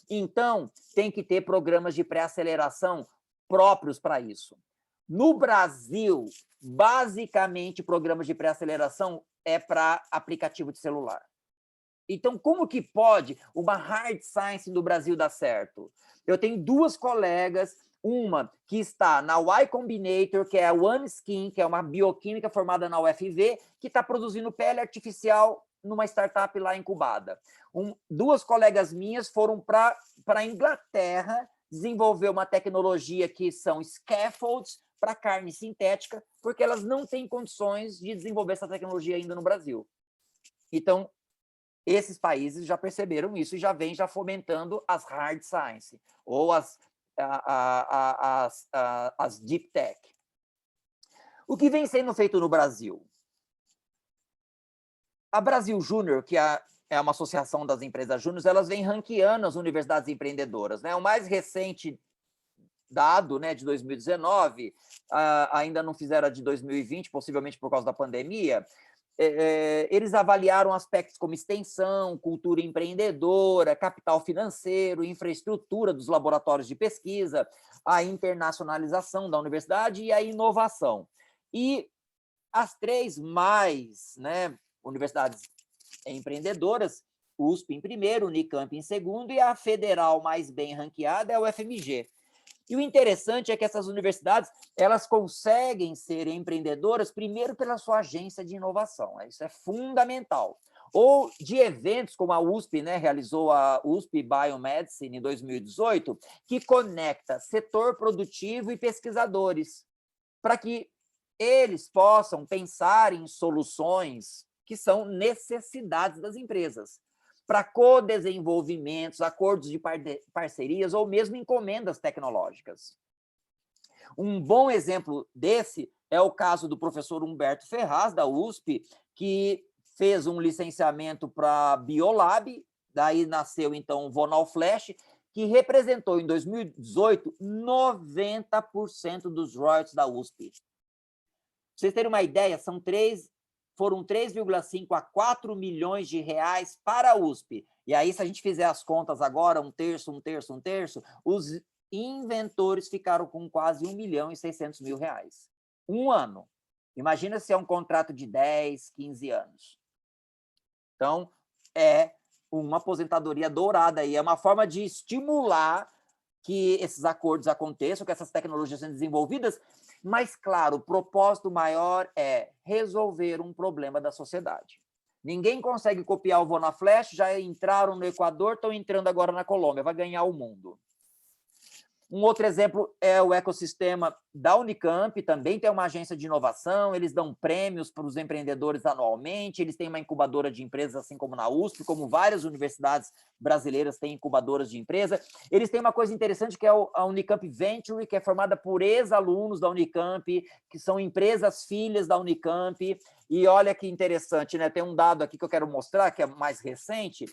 Então, tem que ter programas de pré-aceleração próprios para isso. No Brasil, basicamente, programas de pré-aceleração é para aplicativo de celular. Então, como que pode uma hard science do Brasil dar certo? Eu tenho duas colegas, uma que está na Y Combinator, que é a OneSkin, que é uma bioquímica formada na UFV, que está produzindo pele artificial numa startup lá incubada. Duas colegas minhas foram para a Inglaterra desenvolver uma tecnologia que são scaffolds para carne sintética, porque elas não têm condições de desenvolver essa tecnologia ainda no Brasil. Então, esses países já perceberam isso e já vêm fomentando as hard science, ou as deep tech. O que vem sendo feito no Brasil? A Brasil Júnior, que é uma associação das empresas júniores, elas vêm ranqueando as universidades empreendedoras, né? O mais recente dado, né, de 2019, ainda não fizeram a de 2020, possivelmente por causa da pandemia, eles avaliaram aspectos como extensão, cultura empreendedora, capital financeiro, infraestrutura dos laboratórios de pesquisa, a internacionalização da universidade e a inovação. E as três mais, né, universidades empreendedoras, USP em primeiro, Unicamp em segundo, e a federal mais bem ranqueada é a UFMG. E o interessante é que essas universidades, elas conseguem ser empreendedoras primeiro pela sua agência de inovação, isso é fundamental. Ou de eventos como a USP, né, realizou a USP Biomedicine em 2018, que conecta setor produtivo e pesquisadores, para que eles possam pensar em soluções que são necessidades das empresas, para co-desenvolvimentos, acordos de parcerias ou mesmo encomendas tecnológicas. Um bom exemplo desse é o caso do professor Humberto Ferraz, da USP, que fez um licenciamento para a Biolab, daí nasceu, então, o Vonal Flash, que representou, em 2018, 90% dos royalties da USP. Para vocês terem uma ideia, foram 3,5 a 4 milhões de reais para a USP. E aí, se a gente fizer as contas agora, um terço, os inventores ficaram com quase 1.600.000 reais. Um ano. Imagina se é um contrato de 10, 15 anos. Então, é uma aposentadoria dourada aí, é uma forma de estimular que esses acordos aconteçam, que essas tecnologias sejam desenvolvidas, mas, claro, o propósito maior é resolver um problema da sociedade. Ninguém consegue copiar o Vonaflash, já entraram no Equador, estão entrando agora na Colômbia, vai ganhar o mundo. Um outro exemplo é o ecossistema da Unicamp, também tem uma agência de inovação, eles dão prêmios para os empreendedores anualmente, eles têm uma incubadora de empresas, assim como na USP, como várias universidades brasileiras têm incubadoras de empresa. Eles têm uma coisa interessante que é a Unicamp Venture, que é formada por ex-alunos da Unicamp, que são empresas filhas da Unicamp. E olha que interessante, né? Tem um dado aqui que eu quero mostrar, que é mais recente.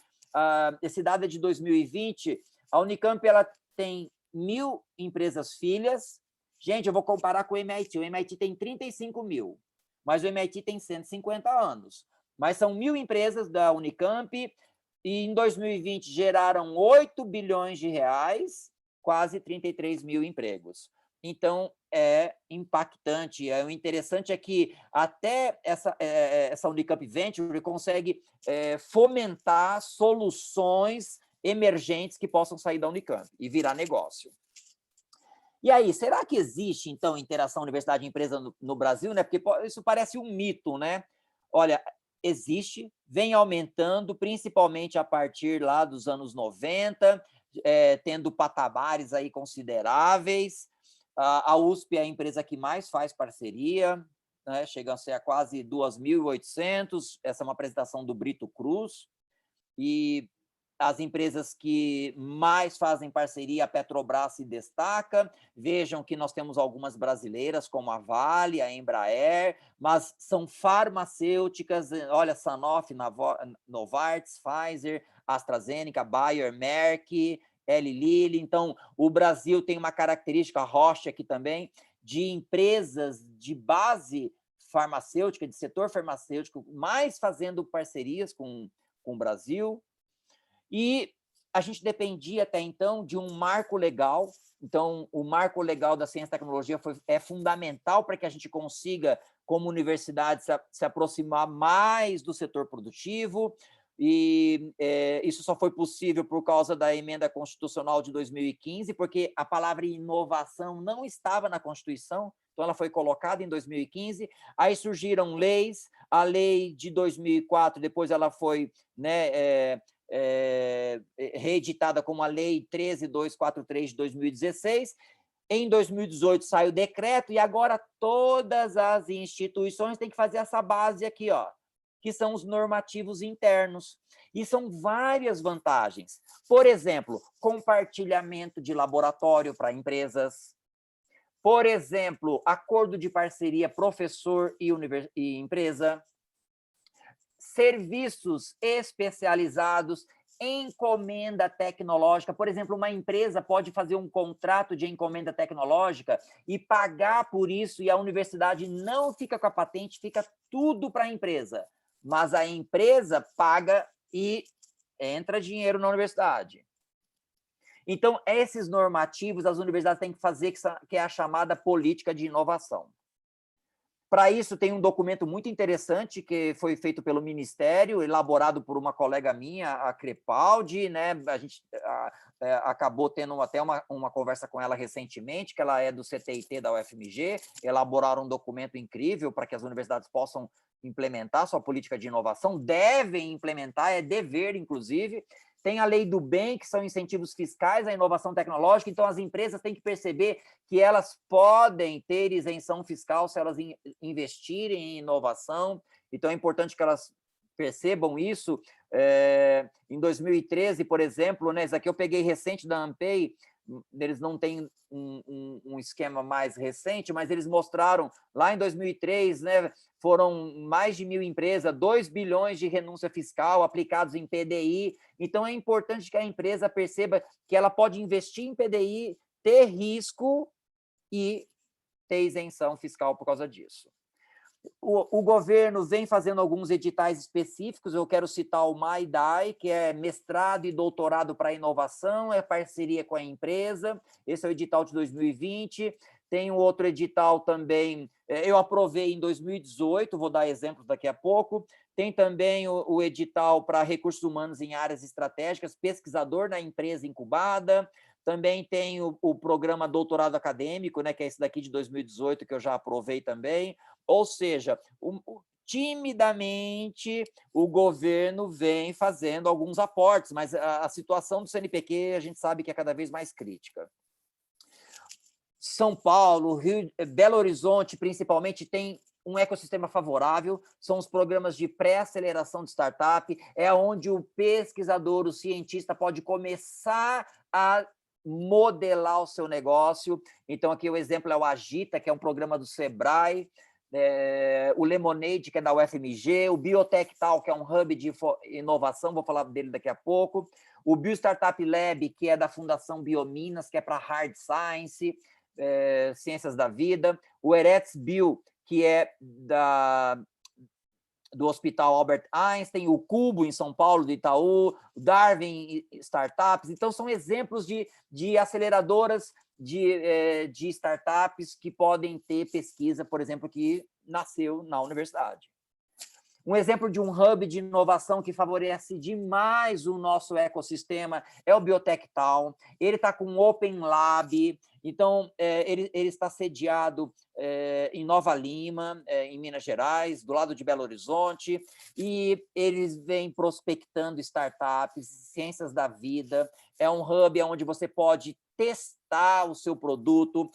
Esse dado é de 2020. A Unicamp ela tem 1.000 empresas filhas. Gente, eu vou comparar com o MIT. O MIT tem 35 mil, mas o MIT tem 150 anos. Mas são 1.000 empresas da Unicamp e em 2020 geraram 8 bilhões de reais, quase 33 mil empregos. Então, é impactante. O interessante é que até essa Unicamp Venture consegue fomentar soluções emergentes que possam sair da Unicamp e virar negócio. E aí, será que existe, então, interação universidade e empresa no Brasil? Né? Porque isso parece um mito, né? Olha, existe, vem aumentando, principalmente a partir lá dos anos 90, tendo patamares aí consideráveis. A USP é a empresa que mais faz parceria, né? Chega a ser a quase 2.800. Essa é uma apresentação do Brito Cruz. E as empresas que mais fazem parceria, a Petrobras se destaca. Vejam que nós temos algumas brasileiras, como a Vale, a Embraer, mas são farmacêuticas, olha, Sanofi, Novartis, Pfizer, AstraZeneca, Bayer, Merck, Eli Lilly. Então, o Brasil tem uma característica, a Roche aqui também, de empresas de base farmacêutica, de setor farmacêutico, mais fazendo parcerias com o Brasil. E a gente dependia até então de um marco legal. Então, o marco legal da ciência e tecnologia é fundamental para que a gente consiga, como universidade, se aproximar mais do setor produtivo. E isso só foi possível por causa da emenda constitucional de 2015, porque a palavra inovação não estava na Constituição, então ela foi colocada em 2015. Aí surgiram leis, a lei de 2004, depois ela foi, né, reeditada como a Lei 13.243 de 2016. Em 2018 sai o decreto e agora todas as instituições têm que fazer essa base aqui, ó, que são os normativos internos. E são várias vantagens. Por exemplo, compartilhamento de laboratório para empresas. Por exemplo, acordo de parceria professor e empresa. Serviços especializados, encomenda tecnológica. Por exemplo, uma empresa pode fazer um contrato de encomenda tecnológica e pagar por isso, e a universidade não fica com a patente, fica tudo para a empresa. Mas a empresa paga e entra dinheiro na universidade. Então, esses normativos as universidades têm que fazer, que é a chamada política de inovação. Para isso, tem um documento muito interessante que foi feito pelo Ministério, elaborado por uma colega minha, a Crepaldi, né? A gente acabou tendo até uma conversa com ela recentemente, que ela é do CTIT da UFMG, elaboraram um documento incrível para que as universidades possam implementar sua política de inovação, devem implementar, é dever, inclusive. Tem a lei do bem, que são incentivos fiscais à inovação tecnológica, então as empresas têm que perceber que elas podem ter isenção fiscal se elas investirem em inovação, então é importante que elas percebam isso. Em 2013, por exemplo, né, isso aqui eu peguei recente da Ampei, eles não têm um esquema mais recente, mas eles mostraram, lá em 2003, né, foram mais de 1.000 empresas, 2 bilhões de renúncia fiscal aplicados em PDI. Então, é importante que a empresa perceba que ela pode investir em PDI, ter risco e ter isenção fiscal por causa disso. O governo vem fazendo alguns editais específicos, eu quero citar o MAIDAI, que é mestrado e doutorado para inovação, é parceria com a empresa, esse é o edital de 2020, tem um outro edital também, eu aprovei em 2018, vou dar exemplos daqui a pouco, tem também o edital para recursos humanos em áreas estratégicas, pesquisador na empresa incubada, também tem o programa doutorado acadêmico, né, que é esse daqui de 2018, que eu já aprovei também. Ou seja, timidamente o governo vem fazendo alguns aportes, mas a situação do CNPq a gente sabe que é cada vez mais crítica. São Paulo, Belo Horizonte, principalmente, tem um ecossistema favorável, são os programas de pré-aceleração de startup, é onde o pesquisador, o cientista pode começar a modelar o seu negócio. Então, aqui o exemplo é o Agita, que é um programa do Sebrae, o Lemonade, que é da UFMG, o Biotech Tal, que é um hub de inovação, vou falar dele daqui a pouco, o Bio Startup Lab, que é da Fundação Biominas, que é para Hard Science, Ciências da Vida, o Eretz Bio, que é do Hospital Albert Einstein, o Cubo, em São Paulo, do Itaú, o Darwin Startups. Então, são exemplos de aceleradoras de startups que podem ter pesquisa, por exemplo, que nasceu na universidade. Um exemplo de um hub de inovação que favorece demais o nosso ecossistema é o Biotech Town. Ele está com um Open Lab, então ele está sediado em Nova Lima, em Minas Gerais, do lado de Belo Horizonte, e eles vêm prospectando startups, ciências da vida. É um hub onde você pode testar o seu produto.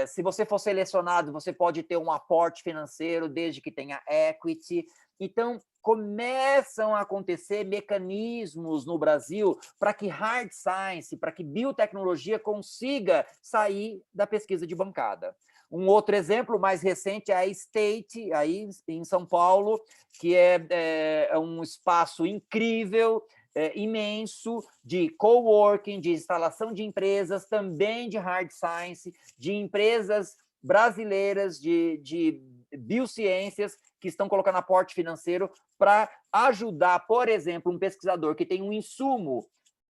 Se você for selecionado, você pode ter um aporte financeiro, desde que tenha equity. Então, começam a acontecer mecanismos no Brasil para que hard science, para que biotecnologia consiga sair da pesquisa de bancada. Um outro exemplo mais recente é a State, aí em São Paulo, que é um espaço incrível, imenso, de coworking, de instalação de empresas, também de hard science, de empresas brasileiras de biociências que estão colocando aporte financeiro para ajudar, por exemplo, um pesquisador que tem um insumo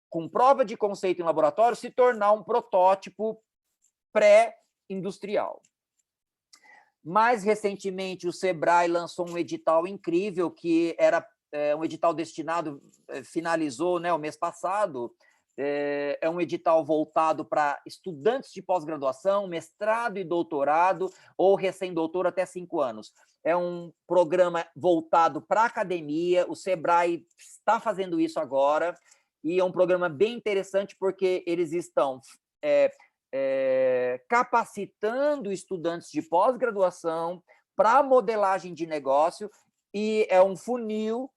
com prova de conceito em laboratório se tornar um protótipo pré-industrial. Mais recentemente, o Sebrae lançou um edital incrível que era um edital destinado, finalizou, né, o mês passado, é um edital voltado para estudantes de pós-graduação, mestrado e doutorado, ou recém-doutor até 5 anos. É um programa voltado para a academia, o Sebrae está fazendo isso agora, e é um programa bem interessante porque eles estão capacitando estudantes de pós-graduação para modelagem de negócio, e é um funil,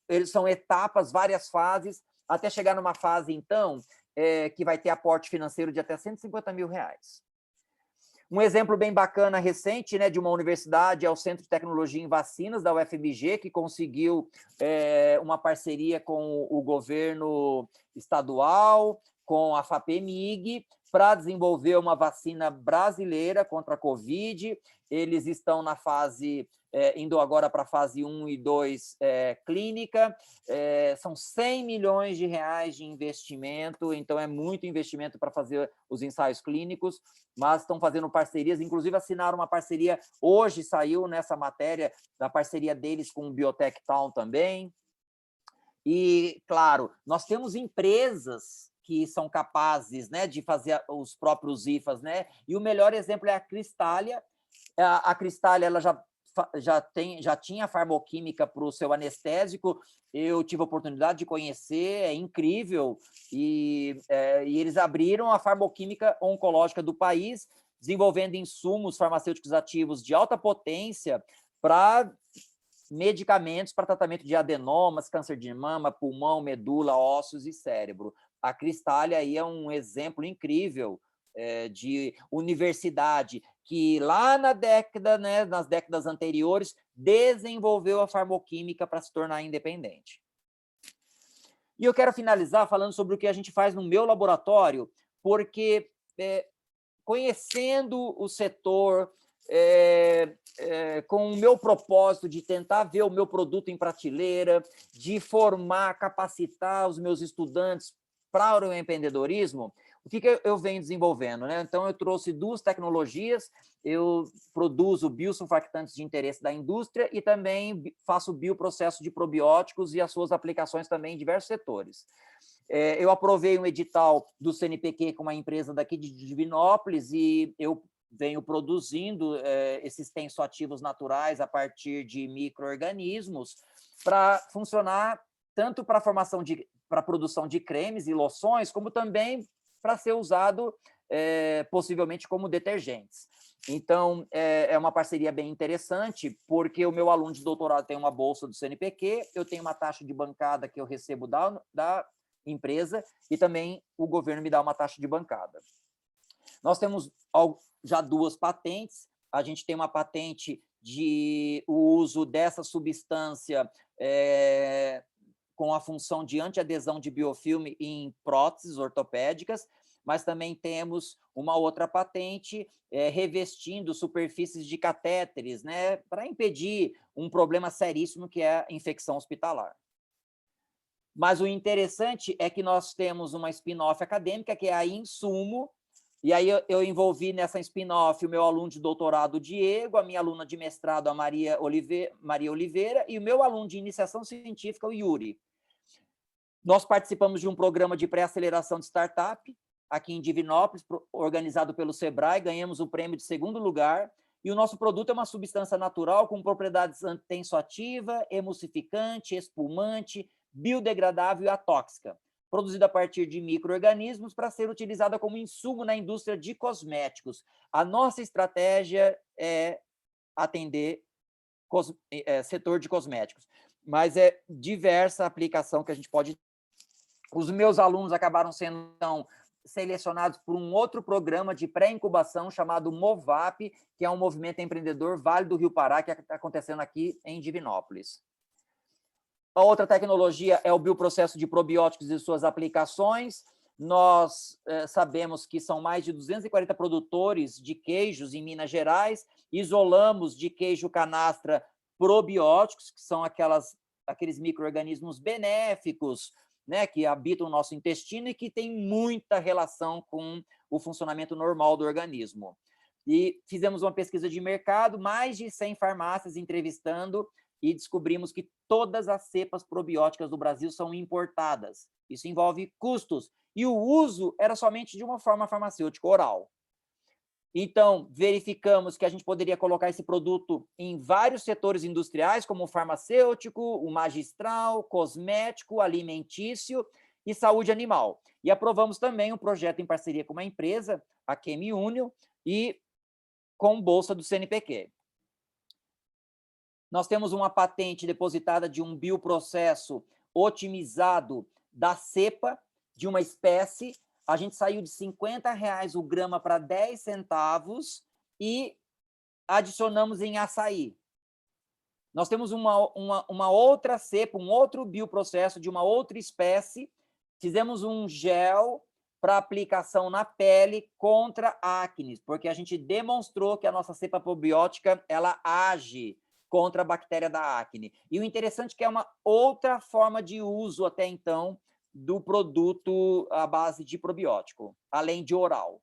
eles são etapas, várias fases, até chegar numa fase, então, que vai ter aporte financeiro de até R$150 mil. Um exemplo bem bacana, recente, né, de uma universidade, é o Centro de Tecnologia em Vacinas, da UFMG, que conseguiu uma parceria com o governo estadual, com a FAPEMIG, para desenvolver uma vacina brasileira contra a Covid. Eles estão na fase, indo agora para a fase 1 e 2 clínica. São R$100 milhões de investimento, então é muito investimento para fazer os ensaios clínicos, mas estão fazendo parcerias, inclusive assinaram uma parceria, hoje saiu nessa matéria, da parceria deles com o Biotech Town também. E, claro, nós temos empresas que são capazes, né, de fazer os próprios IFAs, né? E o melhor exemplo é a Cristália. A Cristália ela já tinha farmoquímica para o seu anestésico, eu tive a oportunidade de conhecer, é incrível, e eles abriram a farmoquímica oncológica do país, desenvolvendo insumos farmacêuticos ativos de alta potência para medicamentos para tratamento de adenomas, câncer de mama, pulmão, medula, ossos e cérebro. A Cristália aí é um exemplo incrível de universidade que lá na década, né, nas décadas anteriores, desenvolveu a farmoquímica para se tornar independente. E eu quero finalizar falando sobre o que a gente faz no meu laboratório, porque conhecendo o setor, com o meu propósito de tentar ver o meu produto em prateleira, de formar, capacitar os meus estudantes para o empreendedorismo, o que eu venho desenvolvendo, né? Então, eu trouxe 2 tecnologias, eu produzo biosurfactantes de interesse da indústria e também faço bioprocesso de probióticos e as suas aplicações também em diversos setores. Eu aprovei um edital do CNPq com uma empresa daqui de Divinópolis e eu venho produzindo esses tensoativos naturais a partir de micro-organismos para funcionar tanto para a formação para a produção de cremes e loções, como também para ser usado possivelmente como detergentes. Então, é uma parceria bem interessante, porque o meu aluno de doutorado tem uma bolsa do CNPq, eu tenho uma taxa de bancada que eu recebo da empresa e também o governo me dá uma taxa de bancada. Nós temos já 2 patentes, a gente tem uma patente de o uso dessa substância com a função de antiadesão de biofilme em próteses ortopédicas, mas também temos uma outra patente revestindo superfícies de catéteres, né, para impedir um problema seríssimo que é a infecção hospitalar. Mas o interessante é que nós temos uma spin-off acadêmica, que é a Insumo, E aí eu envolvi nessa spin-off o meu aluno de doutorado, o Diego, a minha aluna de mestrado, a Maria Oliveira, e o meu aluno de iniciação científica, o Yuri. Nós participamos de um programa de pré-aceleração de startup, aqui em Divinópolis, organizado pelo Sebrae, ganhamos o prêmio de 2º lugar, e o nosso produto é uma substância natural com propriedades tensoativa, emulsificante, espumante, biodegradável e atóxica, produzida a partir de micro-organismos para ser utilizada como insumo na indústria de cosméticos. A nossa estratégia é atender setor de cosméticos, mas é diversa a aplicação que a gente pode. Os meus alunos acabaram sendo, então, selecionados por um outro programa de pré-incubação chamado MOVAP, que é um movimento empreendedor Vale do Rio Pará, que está acontecendo aqui em Divinópolis. A outra tecnologia é o bioprocesso de probióticos e suas aplicações. Nós sabemos que são mais de 240 produtores de queijos em Minas Gerais. Isolamos de queijo canastra probióticos, que são aqueles micro-organismos benéficos, né, que habitam o nosso intestino e que têm muita relação com o funcionamento normal do organismo. E fizemos uma pesquisa de mercado, mais de 100 farmácias entrevistando, e descobrimos que todas as cepas probióticas do Brasil são importadas. Isso envolve custos, e o uso era somente de uma forma farmacêutica oral. Então, verificamos que a gente poderia colocar esse produto em vários setores industriais, como o farmacêutico, o magistral, cosmético, alimentício e saúde animal. E aprovamos também um projeto em parceria com uma empresa, a ChemiUnio, e com bolsa do CNPq. Nós temos uma patente depositada de um bioprocesso otimizado da cepa de uma espécie. A gente saiu de R$50 o grama para 10 centavos e adicionamos em açaí. Nós temos uma outra cepa, um outro bioprocesso de uma outra espécie. Fizemos um gel para aplicação na pele contra acne, porque a gente demonstrou que a nossa cepa probiótica ela age contra a bactéria da acne. E o interessante é que é uma outra forma de uso até então do produto à base de probiótico, além de oral.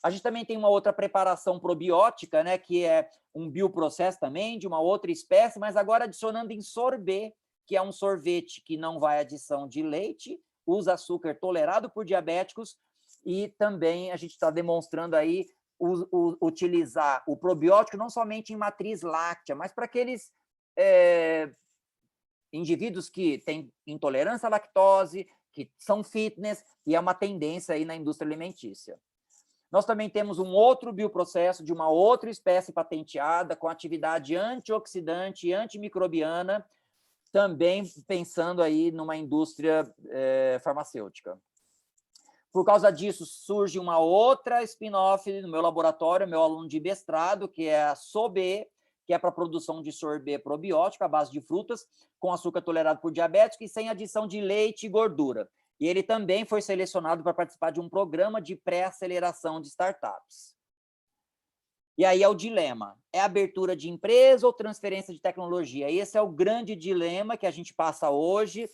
A gente também tem uma outra preparação probiótica, né, que é um bioprocesso também de uma outra espécie, mas agora adicionando em sorbet, que é um sorvete que não vai adição de leite, usa açúcar tolerado por diabéticos, e também a gente está demonstrando aí utilizar o probiótico não somente em matriz láctea, mas para aqueles indivíduos que têm intolerância à lactose, que são fitness, e é uma tendência aí na indústria alimentícia. Nós também temos um outro bioprocesso de uma outra espécie patenteada, com atividade antioxidante e antimicrobiana, também pensando aí numa indústria farmacêutica. Por causa disso, surge uma outra spin-off no meu laboratório, meu aluno de mestrado, que é a SOBE, que é para a produção de sorbet probiótico à base de frutas, com açúcar tolerado por diabéticos e sem adição de leite e gordura. E ele também foi selecionado para participar de um programa de pré-aceleração de startups. E aí é o dilema, é abertura de empresa ou transferência de tecnologia? Esse é o grande dilema que a gente passa hoje.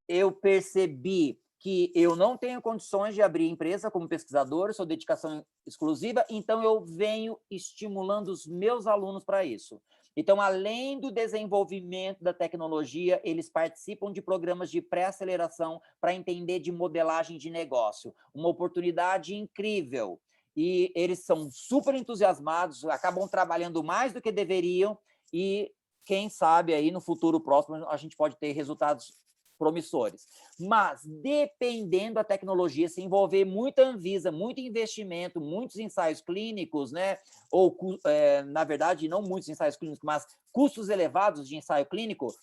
Eu percebi que eu não tenho condições de abrir empresa como pesquisador, sou dedicação exclusiva, então eu venho estimulando os meus alunos para isso. Então, além do desenvolvimento da tecnologia, eles participam de programas de pré-aceleração para entender de modelagem de negócio. Uma oportunidade incrível. E eles são super entusiasmados, acabam trabalhando mais do que deveriam e, quem sabe, aí no futuro próximo a gente pode ter resultados promissores. Mas, dependendo da tecnologia, se envolver muita Anvisa, muito investimento, muitos ensaios clínicos, né? Ou, na verdade, não muitos ensaios clínicos, mas custos elevados de ensaio clínico,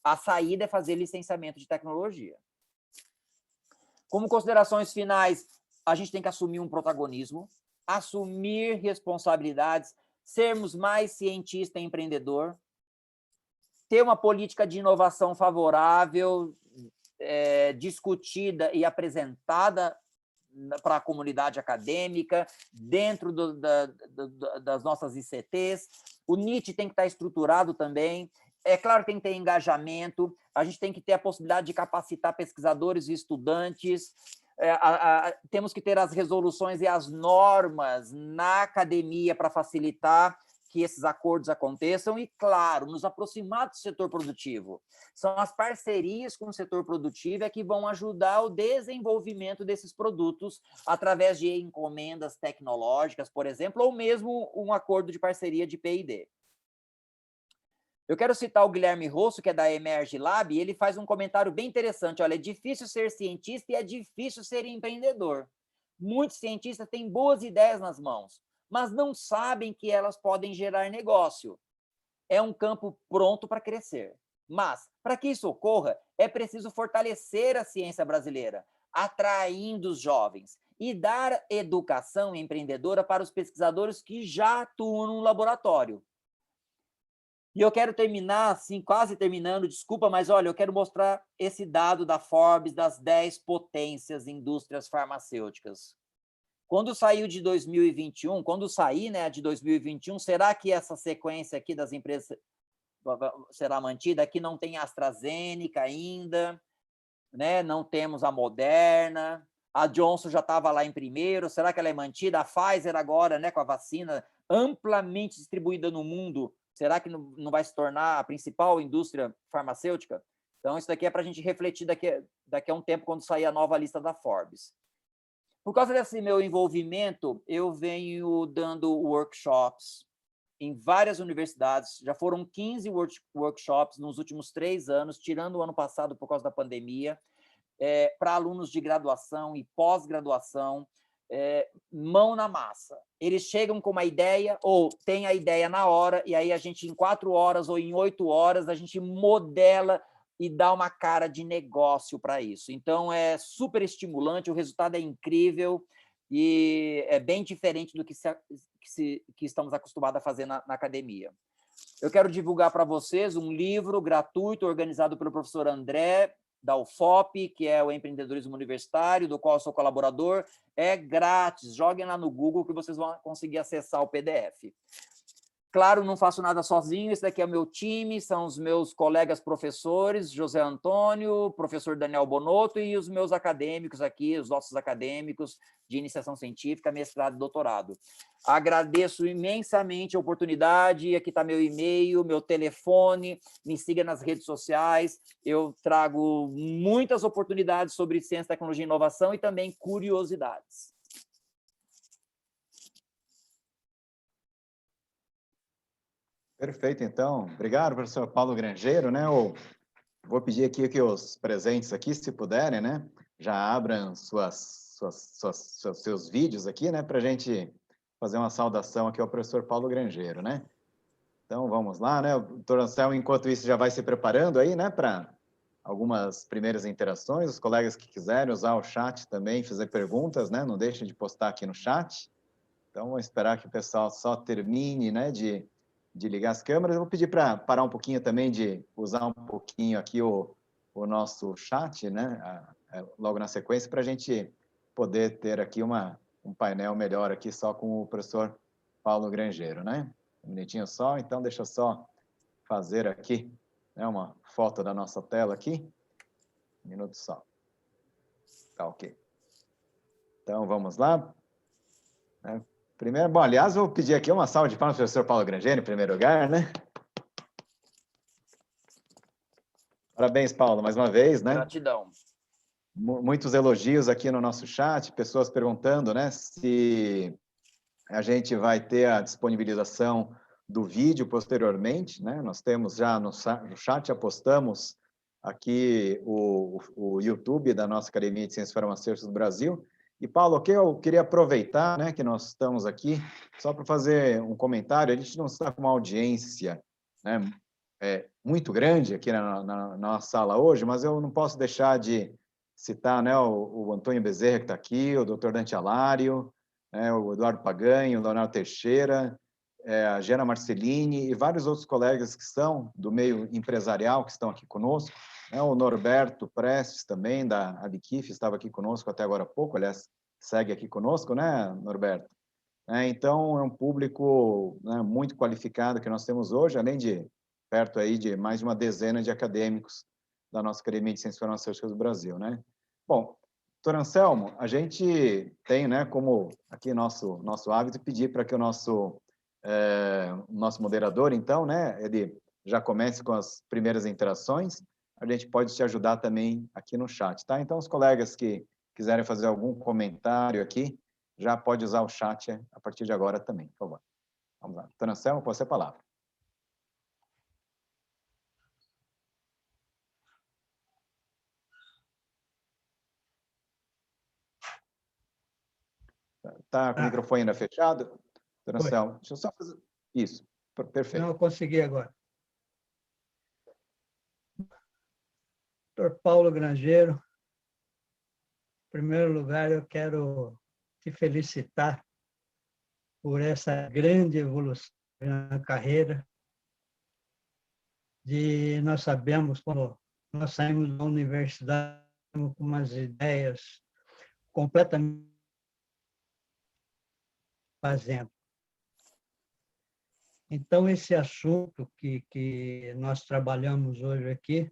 a saída é fazer licenciamento de tecnologia. Como considerações finais, a gente tem que assumir um protagonismo, assumir responsabilidades, sermos mais cientista e empreendedor, ter uma política de inovação favorável, discutida e apresentada para a comunidade acadêmica, dentro das nossas ICTs. O NIT tem que estar estruturado também. É claro que tem que ter engajamento, a gente tem que ter a possibilidade de capacitar pesquisadores e estudantes. temos que ter as resoluções e as normas na academia para facilitar que esses acordos aconteçam e, claro, nos aproximar do setor produtivo. São as parcerias com o setor produtivo que vão ajudar o desenvolvimento desses produtos através de encomendas tecnológicas, por exemplo, ou mesmo um acordo de parceria de P&D. Eu quero citar o Guilherme Rosso, que é da Emerge Lab, e ele faz um comentário bem interessante. Olha, é difícil ser cientista e é difícil ser empreendedor. Muitos cientistas têm boas ideias nas mãos, mas não sabem que elas podem gerar negócio. É um campo pronto para crescer. Mas, para que isso ocorra, é preciso fortalecer a ciência brasileira, atraindo os jovens e dar educação empreendedora para os pesquisadores que já atuam no laboratório. E eu quero terminar, assim, quase terminando, desculpa, mas olha, eu quero mostrar esse dado da Forbes das 10 potências indústrias farmacêuticas. Quando saiu de 2021, quando sair, né, de 2021, será que essa sequência aqui das empresas será mantida? Aqui não tem AstraZeneca ainda, né? Não temos a Moderna, a Johnson já estava lá em primeiro, será que ela é mantida? A Pfizer agora, né, com a vacina amplamente distribuída no mundo, será que não vai se tornar a principal indústria farmacêutica? Então, isso daqui é para a gente refletir daqui a um tempo, quando sair a nova lista da Forbes. Por causa desse meu envolvimento, eu venho dando workshops em várias universidades. Já foram 15 workshops nos últimos 3 anos, tirando o ano passado por causa da pandemia, para alunos de graduação e pós-graduação, mão na massa. Eles chegam com uma ideia, ou tem a ideia na hora, e aí a gente, em 4 horas ou em 8 horas, a gente modela e dá uma cara de negócio para isso. Então, é super estimulante, o resultado é incrível e é bem diferente do que estamos acostumados a fazer na academia. Eu quero divulgar para vocês um livro gratuito organizado pelo professor André, da UFOP, que é o Empreendedorismo Universitário, do qual eu sou colaborador. É grátis, joguem lá no Google que vocês vão conseguir acessar o PDF. Claro, não faço nada sozinho, esse daqui é o meu time, são os meus colegas professores, José Antônio, professor Daniel Bonotto e os meus acadêmicos aqui, os nossos acadêmicos de iniciação científica, mestrado e doutorado. Agradeço imensamente a oportunidade, aqui está meu e-mail, meu telefone, me siga nas redes sociais, eu trago muitas oportunidades sobre ciência, tecnologia e inovação e também curiosidades. Perfeito, então. Obrigado, professor Paulo Grangeiro, né? Eu vou pedir aqui que os presentes aqui, se puderem, né, já abram seus vídeos aqui, né, para a gente fazer uma saudação aqui ao professor Paulo Grangeiro, né? Então, vamos lá, né? O doutor Anselmo, enquanto isso, já vai se preparando aí, né, para algumas primeiras interações. Os colegas que quiserem usar o chat também, fazer perguntas, né, não deixem de postar aqui no chat. Então, vou esperar que o pessoal só termine, né, de ligar as câmeras. Eu vou pedir para parar um pouquinho também, de usar um pouquinho aqui o nosso chat, né, logo na sequência, para a gente poder ter aqui um painel melhor aqui só com o professor Paulo Grangeiro, né? Um minutinho só, então deixa eu só fazer aqui, né, uma foto da nossa tela aqui. Um minuto só. Tá ok. Então, vamos lá. Primeiro, bom, aliás, vou pedir aqui uma salva de palmas para o professor Paulo Grangeiro, em primeiro lugar, né? Parabéns, Paulo, mais uma vez, né? Gratidão. Muitos elogios aqui no nosso chat, pessoas perguntando, né, se a gente vai ter a disponibilização do vídeo posteriormente, né? Nós temos já no chat, apostamos aqui o YouTube da nossa Academia de Ciências Farmacêuticas do Brasil. E, Paulo, que eu queria aproveitar, né, que nós estamos aqui, só para fazer um comentário. A gente não está com uma audiência, né, muito grande aqui na nossa sala hoje, mas eu não posso deixar de citar, né, o Antônio Bezerra, que está aqui, o doutor Dante Alário, né, o Eduardo Paganho, o Leonardo Teixeira, a Jana Marcelini e vários outros colegas que são do meio empresarial, que estão aqui conosco. O Norberto Prestes também, da Abikif, estava aqui conosco até agora há pouco, aliás, segue aqui conosco, né, Norberto? Então, é um público, né, muito qualificado que nós temos hoje, além de perto aí de mais de uma dezena de acadêmicos da nossa Academia de Ciências Farmacêuticas do Brasil, né? Bom, Doutor Anselmo, a gente tem, né, como aqui nosso hábito, pedir para que o nosso moderador, então, né, ele já comece com as primeiras interações. A gente pode te ajudar também aqui no chat, tá? Então, os colegas que quiserem fazer algum comentário aqui, já pode usar o chat a partir de agora também, por favor. Vamos lá. Doutor Anselmo, com você a palavra. Está com o microfone ainda fechado? Doutor Anselmo, deixa eu só fazer... Isso, perfeito. Não, eu consegui agora. Doutor Paulo Grangeiro, em primeiro lugar, eu quero te felicitar por essa grande evolução na carreira. Nós sabemos, quando nós saímos da universidade, com umas ideias completamente fazendo. Então, esse assunto que nós trabalhamos hoje aqui, é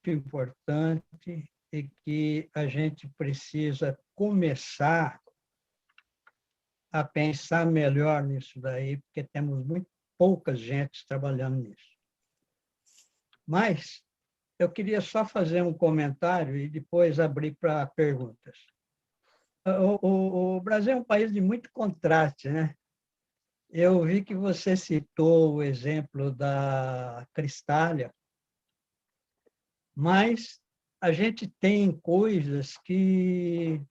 muito importante e que a gente precisa começar a pensar melhor nisso daí, porque temos muito poucas gente trabalhando nisso. Mas eu queria só fazer um comentário e depois abrir para perguntas. O Brasil é um país de muito contraste, né? Eu vi que você citou o exemplo da Cristália, mas a gente tem coisas que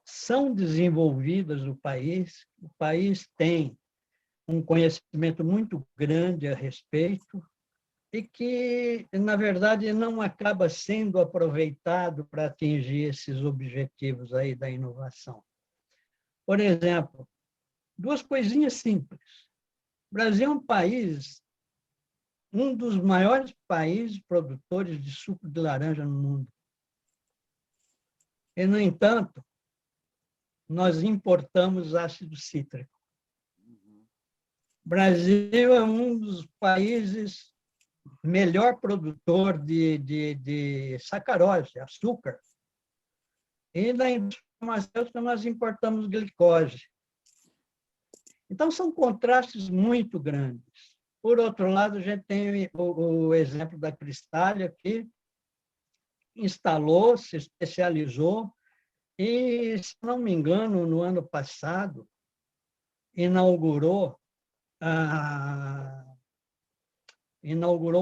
são desenvolvidas no país, o país tem um conhecimento muito grande a respeito e que, na verdade, não acaba sendo aproveitado para atingir esses objetivos aí da inovação. Por exemplo, duas coisinhas simples. O Brasil é um país, um dos maiores países produtores de suco de laranja no mundo. E, no entanto, nós importamos ácido cítrico. O Brasil é um dos países melhor produtor de sacarose, açúcar. E na indústria farmacêutica nós importamos glicose. Então, são contrastes muito grandes. Por outro lado, a gente tem o exemplo da Cristália, que instalou, se especializou, e, se não me engano, no ano passado, inaugurou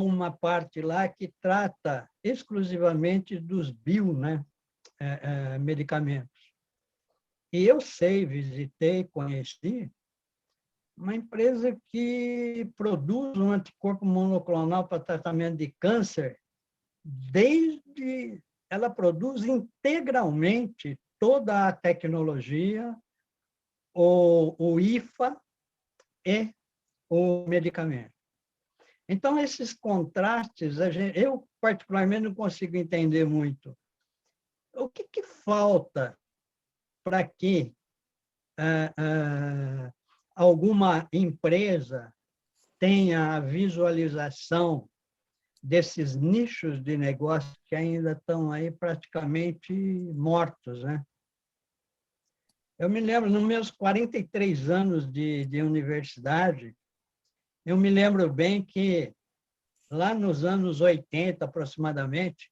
uma parte lá que trata exclusivamente dos medicamentos. E eu sei, visitei, conheci uma empresa que produz um anticorpo monoclonal para tratamento de câncer, ela produz integralmente toda a tecnologia, o IFA e o medicamento. Então, esses contrastes, eu particularmente não consigo entender muito. O que falta para que alguma empresa tenha a visualização desses nichos de negócio que ainda estão aí praticamente mortos, né? Eu me lembro, nos meus 43 anos de universidade, eu me lembro bem que, lá nos anos 80, aproximadamente,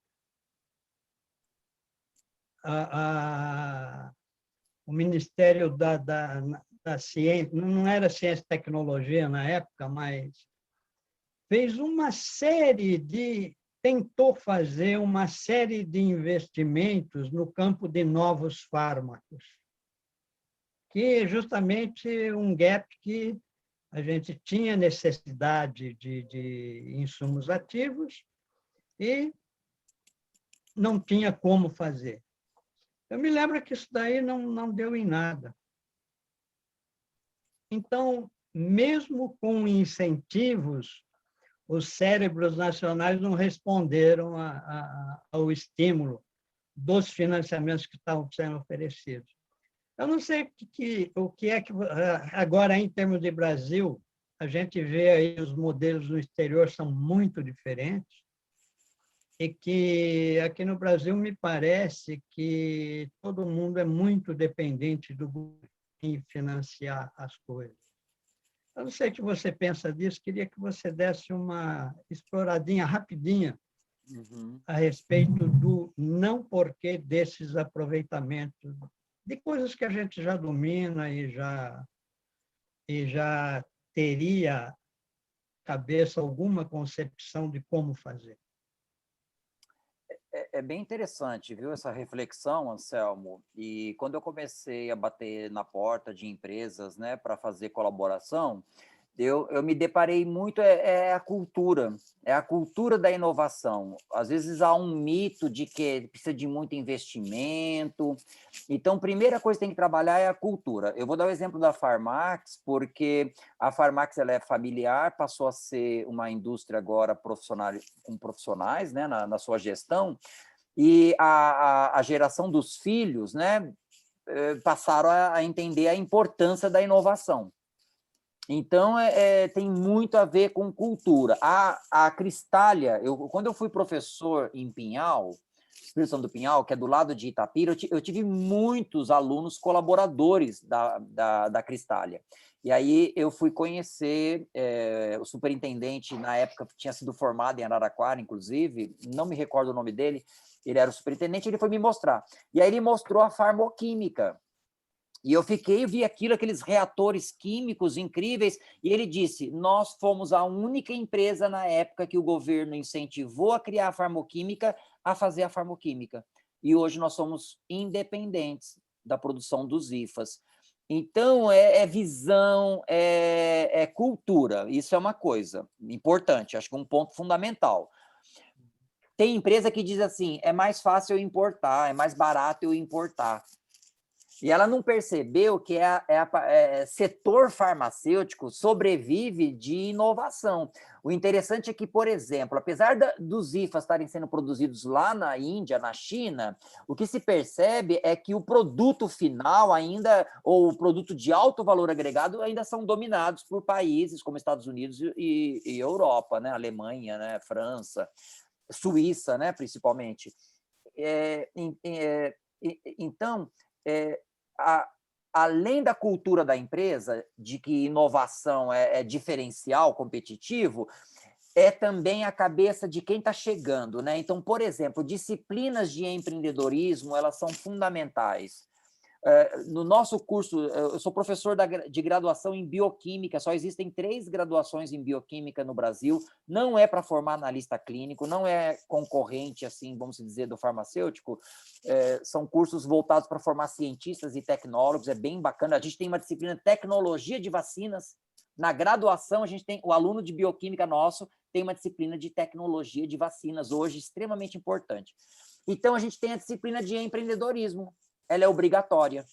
o Ministério da Ciência, não era Ciência e Tecnologia na época, mas fez tentou fazer uma série de investimentos no campo de novos fármacos, que é justamente um gap que a gente tinha necessidade de insumos ativos e não tinha como fazer. Eu me lembro que isso daí não deu em nada. Então, mesmo com incentivos, os cérebros nacionais não responderam ao estímulo dos financiamentos que estavam sendo oferecidos. Eu não sei o que é que, agora, em termos de Brasil, a gente vê aí os modelos no exterior são muito diferentes e que aqui no Brasil me parece que todo mundo é muito dependente do governo em financiar as coisas. Eu não sei o que você pensa disso, queria que você desse uma exploradinha rapidinha a respeito do não porquê desses aproveitamentos, de coisas que a gente já domina e já teria cabeça alguma concepção de como fazer. É bem interessante, viu, essa reflexão, Anselmo. E quando eu comecei a bater na porta de empresas, né, para fazer colaboração, eu me deparei muito, é a cultura da inovação. Às vezes há um mito de que precisa de muito investimento. Então, a primeira coisa que tem que trabalhar é a cultura. Eu vou dar o exemplo da Farmax, porque a Farmax ela é familiar, passou a ser uma indústria agora profissional, com profissionais, né, na sua gestão, e a geração dos filhos, né, passaram a entender a importância da inovação. Então, tem muito a ver com cultura. A Cristália, quando eu fui professor em Pinhal, Espírito Santo do Pinhal, que é do lado de Itapira, eu tive muitos alunos colaboradores da Cristália. E aí eu fui conhecer o superintendente, na época, tinha sido formado em Araraquara, inclusive, não me recordo o nome dele, ele era o superintendente, ele foi me mostrar. E aí ele mostrou a farmoquímica. E eu vi aqueles reatores químicos incríveis, e ele disse, nós fomos a única empresa na época que o governo incentivou a criar a farmoquímica, a fazer a farmoquímica. E hoje nós somos independentes da produção dos IFAs. Então, é visão, é cultura, isso é uma coisa importante, acho que um ponto fundamental. Tem empresa que diz assim, é mais fácil eu importar, é mais barato eu importar. E ela não percebeu que setor farmacêutico sobrevive de inovação. O interessante é que, por exemplo, apesar dos IFAs estarem sendo produzidos lá na Índia, na China, o que se percebe é que o produto final ainda, ou o produto de alto valor agregado, ainda são dominados por países como Estados Unidos e Europa, né? Alemanha, né? França, Suíça, né? Principalmente. Então, além da cultura da empresa, de que inovação é diferencial, competitivo, é também a cabeça de quem está chegando, né? Então, por exemplo, disciplinas de empreendedorismo, elas são fundamentais. No nosso curso, eu sou professor de graduação em bioquímica, só existem 3 graduações em bioquímica no Brasil, não é para formar analista clínico, não é concorrente, assim, vamos dizer, do farmacêutico, são cursos voltados para formar cientistas e tecnólogos, é bem bacana. A gente tem uma disciplina de tecnologia de vacinas, na graduação a gente tem, o aluno de bioquímica nosso tem uma disciplina de tecnologia de vacinas, hoje extremamente importante. Então, a gente tem a disciplina de empreendedorismo, ela é obrigatória.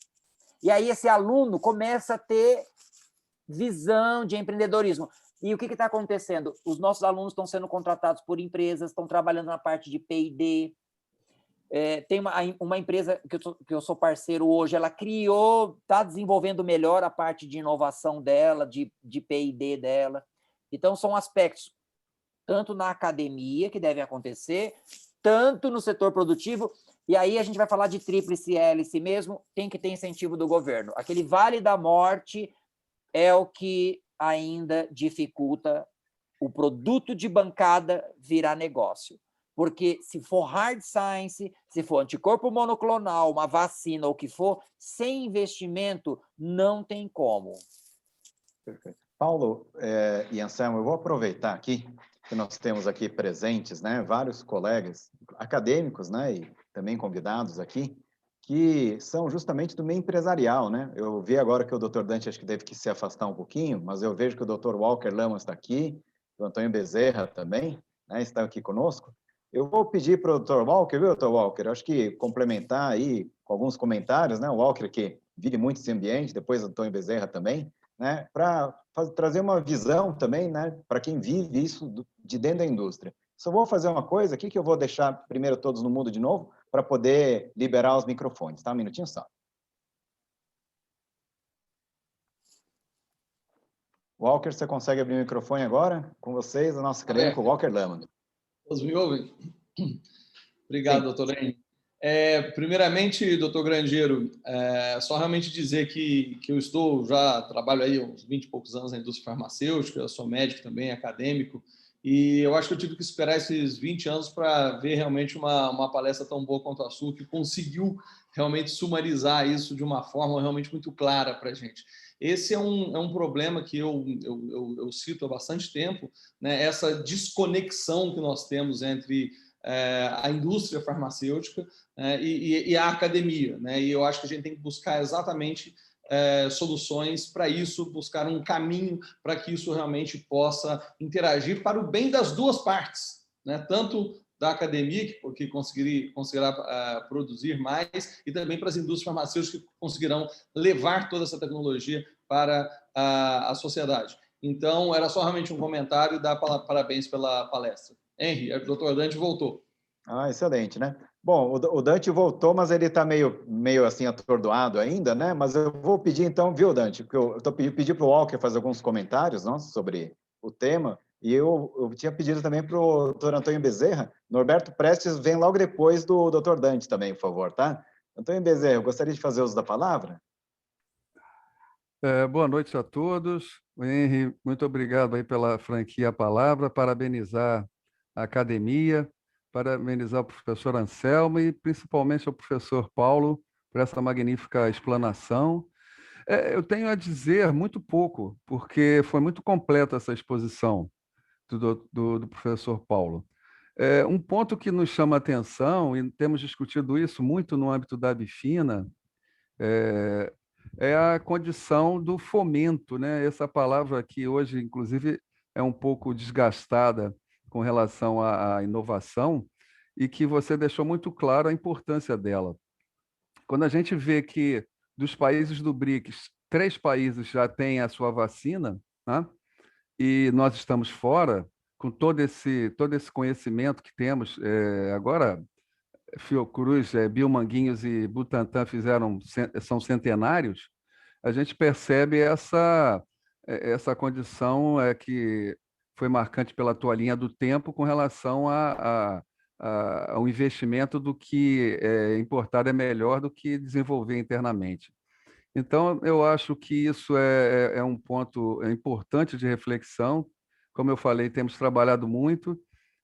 E aí esse aluno começa a ter visão de empreendedorismo. E o que está acontecendo? Os nossos alunos estão sendo contratados por empresas, estão trabalhando na parte de P&D. Tem uma empresa que eu sou parceiro hoje, ela está desenvolvendo melhor a parte de inovação dela, de P&D dela. Então, são aspectos, tanto na academia, que devem acontecer, tanto no setor produtivo. E aí a gente vai falar de tríplice hélice mesmo, tem que ter incentivo do governo. Aquele vale da morte é o que ainda dificulta o produto de bancada virar negócio. Porque se for hard science, se for anticorpo monoclonal, uma vacina ou o que for, sem investimento, não tem como. Perfeito. Paulo e Anselmo, eu vou aproveitar aqui que nós temos aqui presentes, né, vários colegas acadêmicos, né, e também convidados aqui, que são justamente do meio empresarial, né? Eu vi agora que o Dr. Dante acho que teve que se afastar um pouquinho, mas eu vejo que o Dr. Walker Lamas está aqui, o Antônio Bezerra também, né, está aqui conosco. Eu vou pedir para o Dr. Walker, viu, Dr. Walker? Eu acho que complementar aí com alguns comentários, né? O Walker que vive muito esse ambiente, depois o Antônio Bezerra também, né? Para trazer uma visão também, né? Para quem vive isso de dentro da indústria. Só vou fazer uma coisa aqui que eu vou deixar primeiro todos no mudo de novo para poder liberar os microfones, tá? Um minutinho só. Walker, você consegue abrir o microfone agora? Com vocês, o nosso acadêmico Walker Lamas. Todos me ouvem? Obrigado, doutor Henry. Primeiramente, doutor Grangeiro, só realmente dizer que eu trabalho aí uns 20 e poucos anos na indústria farmacêutica, eu sou médico também, acadêmico, e eu acho que eu tive que esperar esses 20 anos para ver realmente uma palestra tão boa quanto a sua, que conseguiu realmente sumarizar isso de uma forma realmente muito clara para a gente. Esse é um problema que eu cito há bastante tempo, né? Essa desconexão que nós temos entre a indústria farmacêutica e a academia, né? E eu acho que a gente tem que buscar exatamente soluções para isso, buscar um caminho para que isso realmente possa interagir para o bem das duas partes, né? Tanto da academia, que conseguirá produzir mais, e também para as indústrias farmacêuticas que conseguirão levar toda essa tecnologia para a sociedade. Então, era só realmente um comentário e dar parabéns pela palestra. Henry, o doutor Dante voltou. Excelente, né? Bom, o Dante voltou, mas ele está meio assim atordoado ainda, né? Mas eu vou pedir então, viu, Dante, porque eu pedi para o Walker fazer alguns comentários, não, sobre o tema, e eu tinha pedido também para o doutor Antônio Bezerra. Norberto Prestes vem logo depois do doutor Dante também, por favor, tá? Antônio Bezerra, eu gostaria de fazer uso da palavra. Boa noite a todos. Henry, muito obrigado aí pela franquia à palavra, parabenizar a academia, parabenizar o professor Anselmo e principalmente ao professor Paulo por essa magnífica explanação. Eu tenho a dizer muito pouco, porque foi muito completa essa exposição do professor Paulo. Um ponto que nos chama a atenção, e temos discutido isso muito no âmbito da Abifina, é a condição do fomento, né? Essa palavra aqui hoje, inclusive, é um pouco desgastada com relação à inovação e que você deixou muito claro a importância dela. Quando a gente vê que dos países do BRICS, 3 países já têm a sua vacina, né? E nós estamos fora, com todo esse conhecimento que temos, agora Fiocruz, Biomanguinhos e Butantan são centenários, a gente percebe essa condição que foi marcante pela toalhinha do tempo com relação ao investimento do que importar é melhor do que desenvolver internamente. Então, eu acho que isso é um ponto importante de reflexão. Como eu falei, temos trabalhado muito.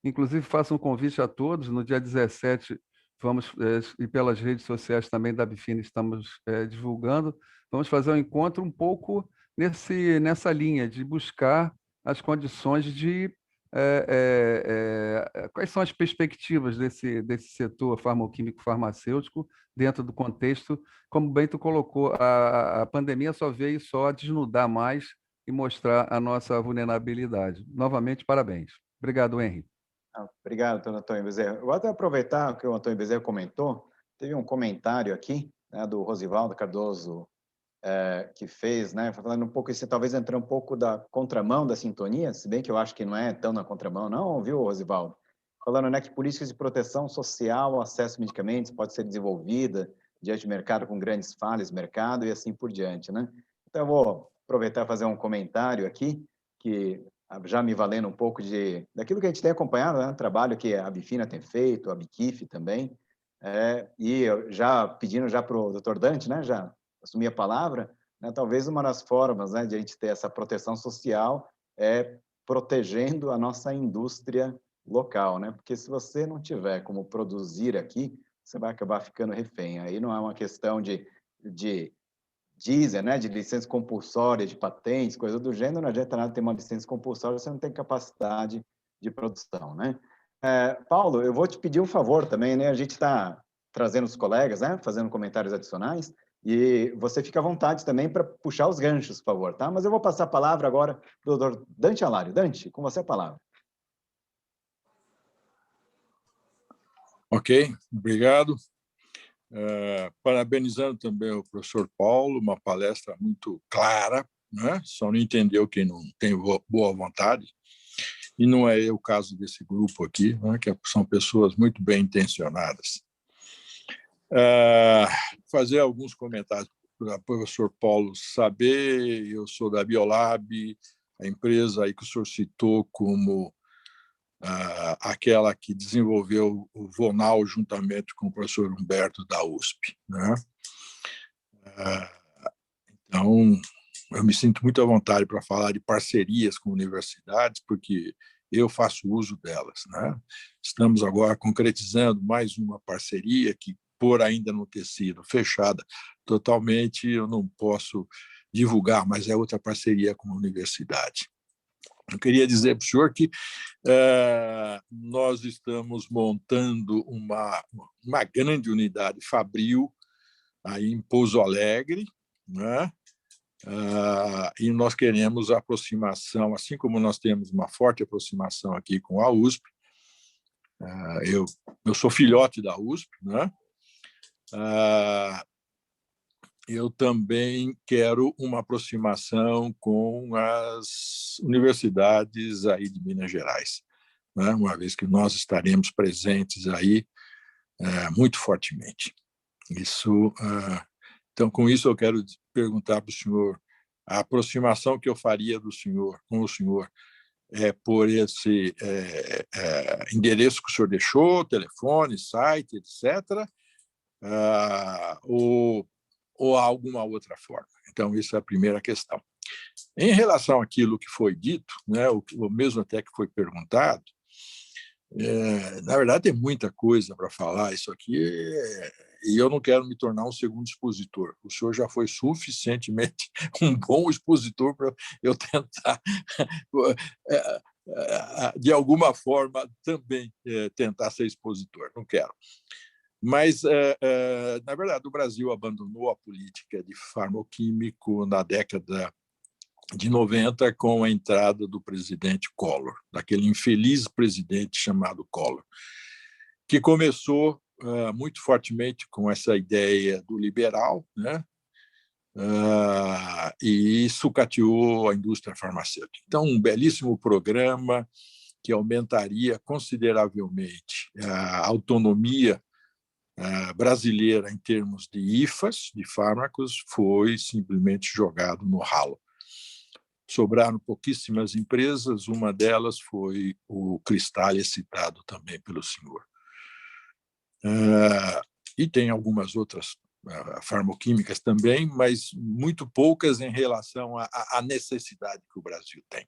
Inclusive, faço um convite a todos. No dia 17, vamos, e pelas redes sociais também da Abifina estamos divulgando, vamos fazer um encontro um pouco nessa linha de buscar as condições de quais são as perspectivas desse setor farmacêutico farmacêutico dentro do contexto, como bem tu colocou, a pandemia só veio só desnudar mais e mostrar a nossa vulnerabilidade. Novamente, parabéns. Obrigado, Henry. Obrigado, doutor Antônio Bezerra. Eu vou até aproveitar o que o Antônio Bezerra comentou. Teve um comentário aqui, né, do Rosivaldo Cardoso, que fez, né, falando um pouco, isso talvez entrar um pouco da contramão da sintonia, se bem que eu acho que não é tão na contramão, não, viu, Rosivaldo? Falando, né, que políticas de proteção social ao acesso a medicamentos pode ser desenvolvida diante do mercado com grandes falhas no mercado e assim por diante, né? Então, eu vou aproveitar e fazer um comentário aqui, que já me valendo um pouco daquilo que a gente tem acompanhado, né, o trabalho que a Abifina tem feito, a Biquif também, e já pedindo já para o doutor Dante, né, já assumir a palavra, né, talvez uma das formas, né, de a gente ter essa proteção social é protegendo a nossa indústria local, né? Porque se você não tiver como produzir aqui, você vai acabar ficando refém. Aí não é uma questão de diesel, né, de licença compulsória, de patentes, coisa do gênero, não adianta nada ter uma licença compulsória, você não tem capacidade de produção, né? Paulo, eu vou te pedir um favor também, né? A gente está trazendo os colegas, né, fazendo comentários adicionais, e você fica à vontade também para puxar os ganchos, por favor, tá? Mas eu vou passar a palavra agora para o doutor Dante Alário. Dante, com você a palavra. Ok, obrigado. Parabenizando também o professor Paulo, uma palestra muito clara, né? Só não entendeu quem não tem boa vontade, e não é o caso desse grupo aqui, né? Que são pessoas muito bem intencionadas. Fazer alguns comentários para o professor Paulo saber, eu sou da Biolab, a empresa aí que o senhor citou como aquela que desenvolveu o Vonal juntamente com o professor Humberto da USP, né? Então, eu me sinto muito à vontade para falar de parcerias com universidades, porque eu faço uso delas, né? Estamos agora concretizando mais uma parceria que, por ainda não ter sido fechada totalmente, eu não posso divulgar, mas é outra parceria com a universidade. Eu queria dizer para o senhor que nós estamos montando uma grande unidade fabril aí em Pouso Alegre, né? E nós queremos aproximação, assim como nós temos uma forte aproximação aqui com a USP. Eu sou filhote da USP, né? Eu também quero uma aproximação com as universidades aí de Minas Gerais, né? Uma vez que nós estaremos presentes aí muito fortemente. Então, com isso, eu quero perguntar para o senhor a aproximação que eu faria do senhor com o senhor por esse endereço que o senhor deixou, telefone, site, etc., ou alguma outra forma. Então, isso é a primeira questão. Em relação àquilo que foi dito, né, o mesmo até que foi perguntado, na verdade, tem muita coisa para falar. Isso aqui e eu não quero me tornar um segundo expositor. O senhor já foi suficientemente um bom expositor para eu tentar, de alguma forma, também tentar ser expositor. Não quero. Mas, na verdade, o Brasil abandonou a política de farmoquímico na década de 90 com a entrada do presidente Collor, daquele infeliz presidente chamado Collor, que começou muito fortemente com essa ideia do liberal, né? E sucateou a indústria farmacêutica. Então, um belíssimo programa que aumentaria consideravelmente a autonomia brasileira em termos de IFAs, de fármacos, foi simplesmente jogado no ralo. Sobraram pouquíssimas empresas, uma delas foi o Cristália, citado também pelo senhor. E tem algumas outras farmoquímicas também, mas muito poucas em relação à necessidade que o Brasil tem.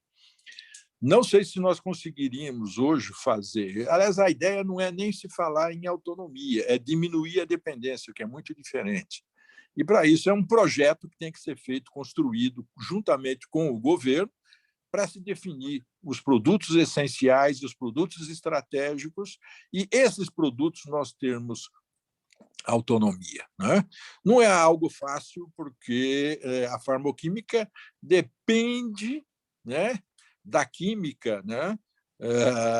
Não sei se nós conseguiríamos hoje fazer. Aliás, a ideia não é nem se falar em autonomia, é diminuir a dependência, que é muito diferente. E, para isso, é um projeto que tem que ser feito, construído juntamente com o governo, para se definir os produtos essenciais e os produtos estratégicos, e esses produtos nós termos autonomia, né? Não é algo fácil, porque a farmoquímica depende, né, da química, né,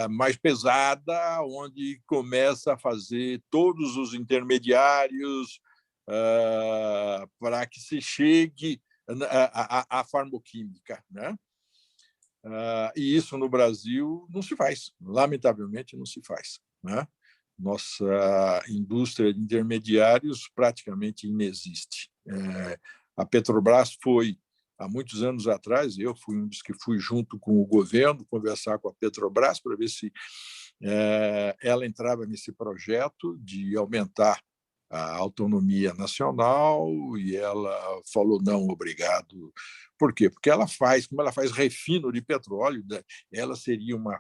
mais pesada, onde começa a fazer todos os intermediários para que se chegue à farmoquímica, né? E isso no Brasil não se faz, lamentavelmente não se faz, né? Nossa indústria de intermediários praticamente inexiste. A Petrobras foi, há muitos anos atrás, eu fui um dos que fui junto com o governo conversar com a Petrobras para ver se ela entrava nesse projeto de aumentar a autonomia nacional, e ela falou não, obrigado. Por quê? Porque ela como ela faz refino de petróleo, ela seria uma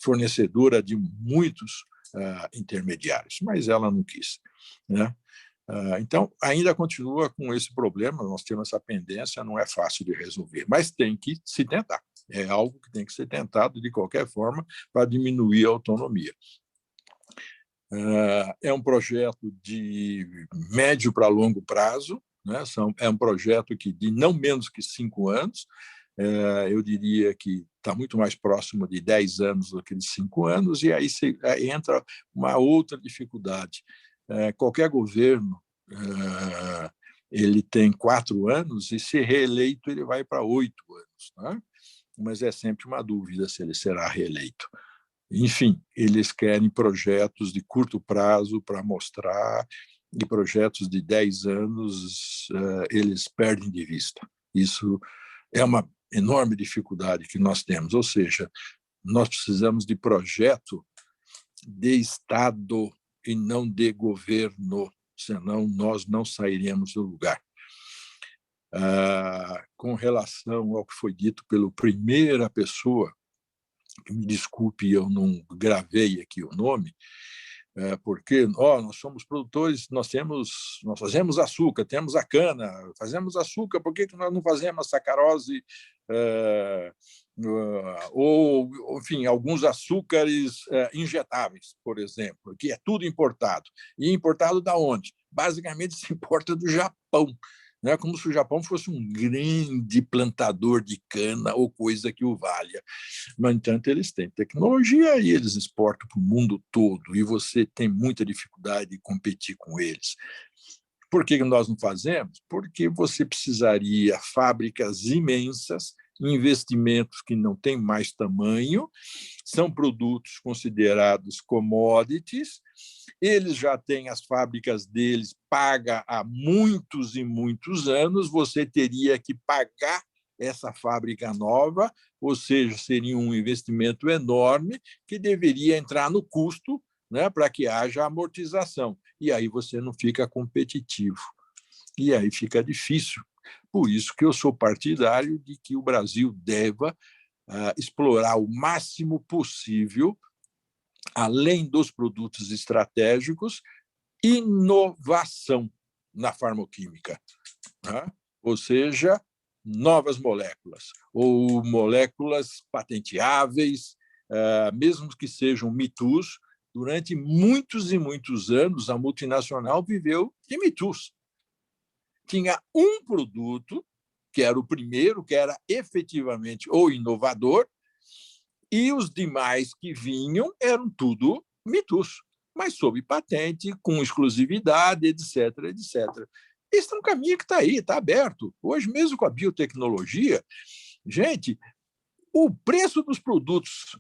fornecedora de muitos intermediários, mas ela não quis, né? Então, ainda continua com esse problema, nós temos essa pendência, não é fácil de resolver, mas tem que se tentar. É algo que tem que ser tentado de qualquer forma para diminuir a autonomia. É um projeto de médio para longo prazo, né? É um projeto que de não menos que 5 anos, eu diria que está muito mais próximo de 10 anos do que de 5 anos, e aí entra uma outra dificuldade. Qualquer governo ele tem 4 anos, e se reeleito ele vai para 8 anos, né? Mas é sempre uma dúvida se ele será reeleito. Enfim, eles querem projetos de curto prazo para mostrar, e projetos de 10 anos eles perdem de vista. Isso é uma enorme dificuldade que nós temos, ou seja, nós precisamos de projeto de Estado e não de governo, senão nós não sairemos do lugar. Com relação ao que foi dito pela primeira pessoa, me desculpe, eu não gravei aqui o nome, porque nós somos produtores, nós fazemos açúcar, temos a cana, fazemos açúcar, por que nós não fazemos sacarose ou, enfim, alguns açúcares injetáveis, por exemplo, que é tudo importado. E importado da onde? Basicamente se importa do Japão, né? Como se o Japão fosse um grande plantador de cana ou coisa que o valha. No entanto, eles têm tecnologia e eles exportam para o mundo todo, e você tem muita dificuldade de competir com eles. Por que nós não fazemos? Porque você precisaria fábricas imensas, investimentos que não têm mais tamanho, são produtos considerados commodities, eles já têm as fábricas deles paga há muitos e muitos anos, você teria que pagar essa fábrica nova, ou seja, seria um investimento enorme que deveria entrar no custo, né, para que haja amortização. E aí você não fica competitivo. E aí fica difícil. Por isso que eu sou partidário de que o Brasil deva explorar o máximo possível, além dos produtos estratégicos, inovação na farmoquímica, né? Ou seja, novas moléculas, ou moléculas patenteáveis, mesmo que sejam mitos. Durante muitos e muitos anos, a multinacional viveu de mitos. Tinha um produto, que era o primeiro, que era efetivamente o inovador, e os demais que vinham eram tudo mitos, mas sob patente, com exclusividade, etc., etc. Esse é um caminho que está aí, está aberto. Hoje, mesmo com a biotecnologia, gente, o preço dos produtos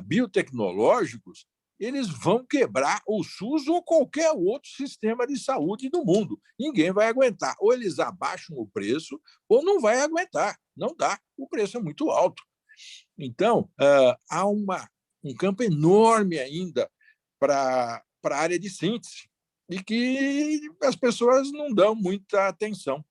biotecnológicos, eles vão quebrar o SUS ou qualquer outro sistema de saúde do mundo. Ninguém vai aguentar. Ou eles abaixam o preço, ou não vai aguentar. Não dá. O preço é muito alto. Então, há um campo enorme ainda para a área de síntese e que as pessoas não dão muita atenção,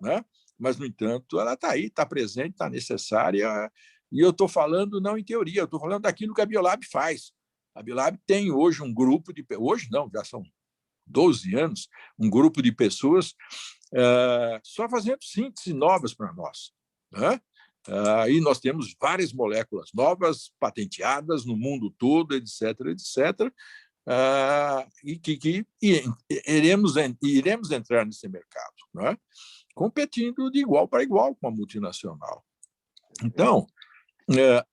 né? Mas, no entanto, ela está aí, está presente, está necessária. E eu estou falando não em teoria, eu estou falando daquilo que a Biolab faz. A Biolab tem hoje um grupo de... Hoje não, já são 12 anos, um grupo de pessoas só fazendo síntese novas para nós, né? E nós temos várias moléculas novas, patenteadas no mundo todo, etc., etc., e que iremos entrar nesse mercado, né? Competindo de igual para igual com a multinacional. Então,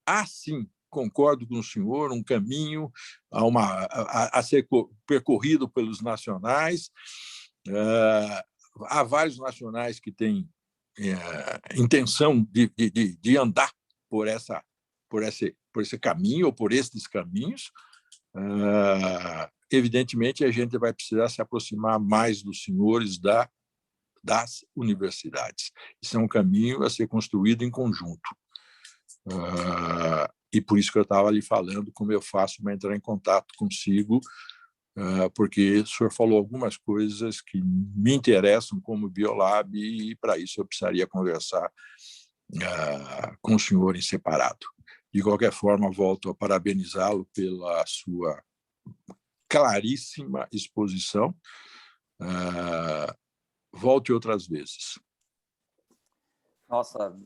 há sim, concordo com o senhor, um caminho a ser percorrido pelos nacionais. Há vários nacionais que têm intenção de andar por esse caminho ou por esses caminhos. Evidentemente, a gente vai precisar se aproximar mais dos senhores das universidades. Isso é um caminho a ser construído em conjunto. E por isso que eu estava lhe falando como eu faço para entrar em contato consigo, porque o senhor falou algumas coisas que me interessam como Biolab e, para isso, eu precisaria conversar com o senhor em separado. De qualquer forma, volto a parabenizá-lo pela sua claríssima exposição. Volte outras vezes. Nossa,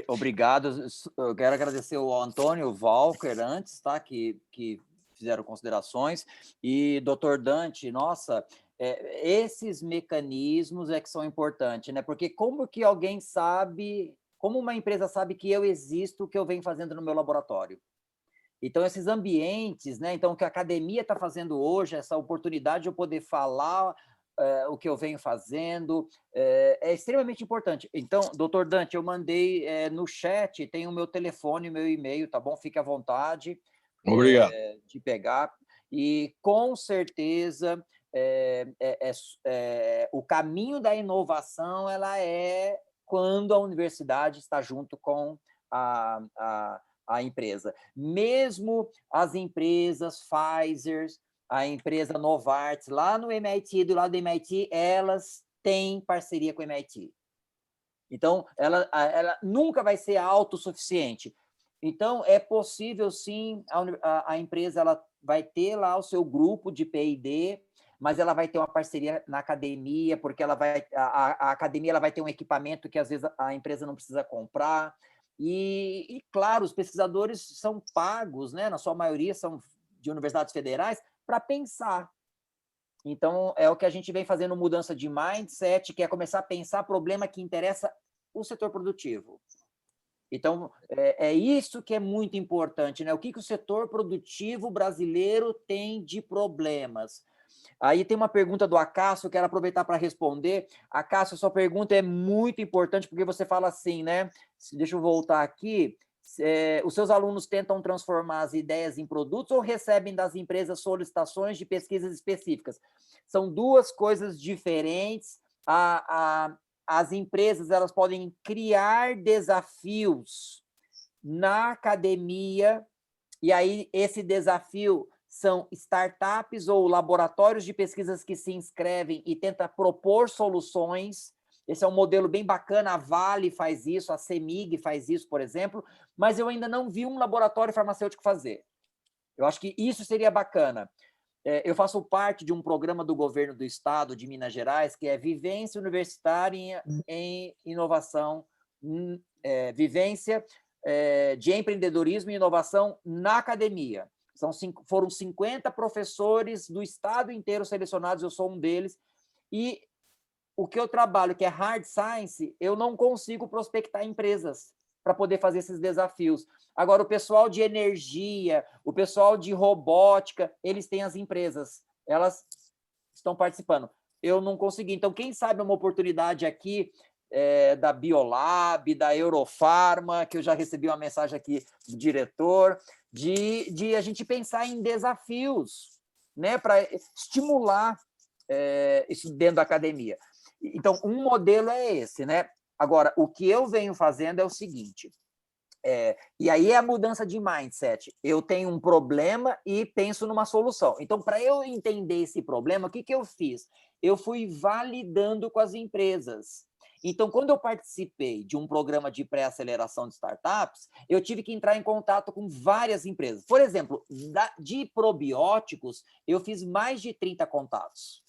obrigado. Eu quero agradecer ao Antônio Walker antes, tá? Que fizeram considerações. E, doutor Dante, nossa, esses mecanismos é que são importantes, né? Porque como que alguém sabe, como uma empresa sabe que eu existo, que eu venho fazendo no meu laboratório? Então, esses ambientes, né? Então, o que a academia está fazendo hoje, essa oportunidade de eu poder falar o que eu venho fazendo, é extremamente importante. Então, doutor Dante, eu mandei no chat, tem o meu telefone, o meu e-mail, tá bom? Fique à vontade. Obrigado. De pegar. E, com certeza, o caminho da inovação ela é quando a universidade está junto com a empresa. Mesmo as empresas Pfizer, a empresa Novartis, lá no MIT, do lado do MIT, elas têm parceria com o MIT. Então, ela nunca vai ser autossuficiente. Então, é possível, sim, a empresa ela vai ter lá o seu grupo de P&D, mas ela vai ter uma parceria na academia, porque a academia ela vai ter um equipamento que, às vezes, a empresa não precisa comprar. E, claro, os pesquisadores são pagos, né? Na sua maioria são de universidades federais, para pensar. Então, é o que a gente vem fazendo, mudança de mindset, que é começar a pensar problema que interessa o setor produtivo. Então, é isso que é muito importante, né? O que o setor produtivo brasileiro tem de problemas? Aí tem uma pergunta do Acácio, quero aproveitar para responder. Acácio, sua pergunta é muito importante, porque você fala assim, né? Deixa eu voltar aqui. Os seus alunos tentam transformar as ideias em produtos ou recebem das empresas solicitações de pesquisas específicas? São duas coisas diferentes. As empresas elas podem criar desafios na academia, e aí esse desafio são startups ou laboratórios de pesquisas que se inscrevem e tentam propor soluções. Esse é um modelo bem bacana, a Vale faz isso, a CEMIG faz isso, por exemplo, mas eu ainda não vi um laboratório farmacêutico fazer. Eu acho que isso seria bacana. Eu faço parte de um programa do governo do estado de Minas Gerais, que é Vivência Universitária em Inovação, Vivência de Empreendedorismo e Inovação na Academia. Foram 50 professores do estado inteiro selecionados, eu sou um deles, e o que eu trabalho, que é hard science, eu não consigo prospectar empresas para poder fazer esses desafios. Agora, o pessoal de energia, o pessoal de robótica, eles têm as empresas, elas estão participando. Eu não consegui. Então, quem sabe uma oportunidade aqui da Biolab, da Eurofarma, que eu já recebi uma mensagem aqui do diretor, de a gente pensar em desafios, né, para estimular isso dentro da academia. Então, um modelo é esse, né? Agora, o que eu venho fazendo é o seguinte, e aí é a mudança de mindset. Eu tenho um problema e penso numa solução. Então, para eu entender esse problema, o que eu fiz? Eu fui validando com as empresas. Então, quando eu participei de um programa de pré-aceleração de startups, eu tive que entrar em contato com várias empresas. Por exemplo, de probióticos, eu fiz mais de 30 contatos.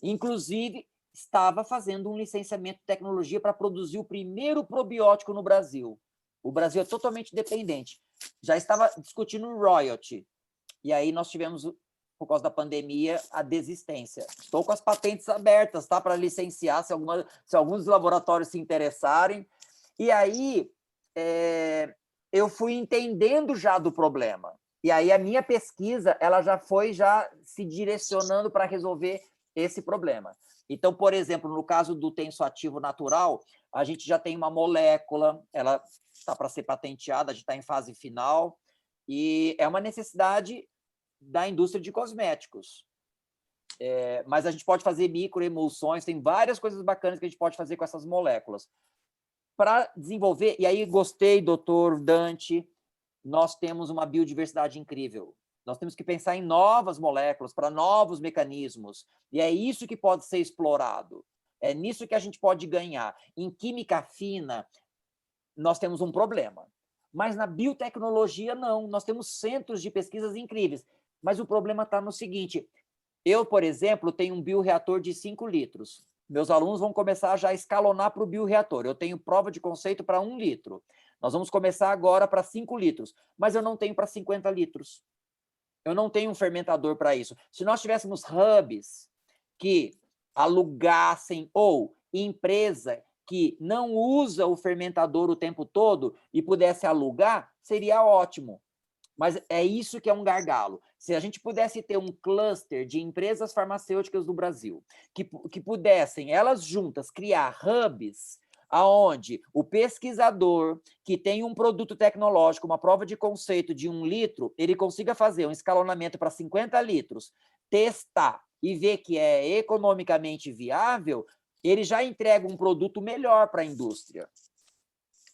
Inclusive, estava fazendo um licenciamento de tecnologia para produzir o primeiro probiótico no Brasil. O Brasil é totalmente dependente. Já estava discutindo royalty. E aí nós tivemos, por causa da pandemia, a desistência. Estou com as patentes abertas, tá, para licenciar, se alguns laboratórios se interessarem. E aí eu fui entendendo já do problema. E aí a minha pesquisa ela já foi se direcionando para resolver esse problema. Então, por exemplo, no caso do tensoativo natural, a gente já tem uma molécula, ela está para ser patenteada, a gente está em fase final, e é uma necessidade da indústria de cosméticos. Mas a gente pode fazer microemulsões, tem várias coisas bacanas que a gente pode fazer com essas moléculas. Para desenvolver, e aí gostei, doutor Dante, nós temos uma biodiversidade incrível. Nós temos que pensar em novas moléculas, para novos mecanismos, e é isso que pode ser explorado. É nisso que a gente pode ganhar. Em química fina, nós temos um problema. Mas na biotecnologia, não. Nós temos centros de pesquisas incríveis. Mas o problema está no seguinte, eu, por exemplo, tenho um bioreator de 5 litros. Meus alunos vão começar já a escalonar para o bioreator. Eu tenho prova de conceito para 1 litro. Nós vamos começar agora para 5 litros. Mas eu não tenho para 50 litros. Eu não tenho um fermentador para isso. Se nós tivéssemos hubs que alugassem ou empresa que não usa o fermentador o tempo todo e pudesse alugar, seria ótimo. Mas é isso que é um gargalo. Se a gente pudesse ter um cluster de empresas farmacêuticas do Brasil que pudessem, elas juntas, criar hubs aonde o pesquisador que tem um produto tecnológico, uma prova de conceito de 1 litro, ele consiga fazer um escalonamento para 50 litros, testar e ver que é economicamente viável, ele já entrega um produto melhor para a indústria.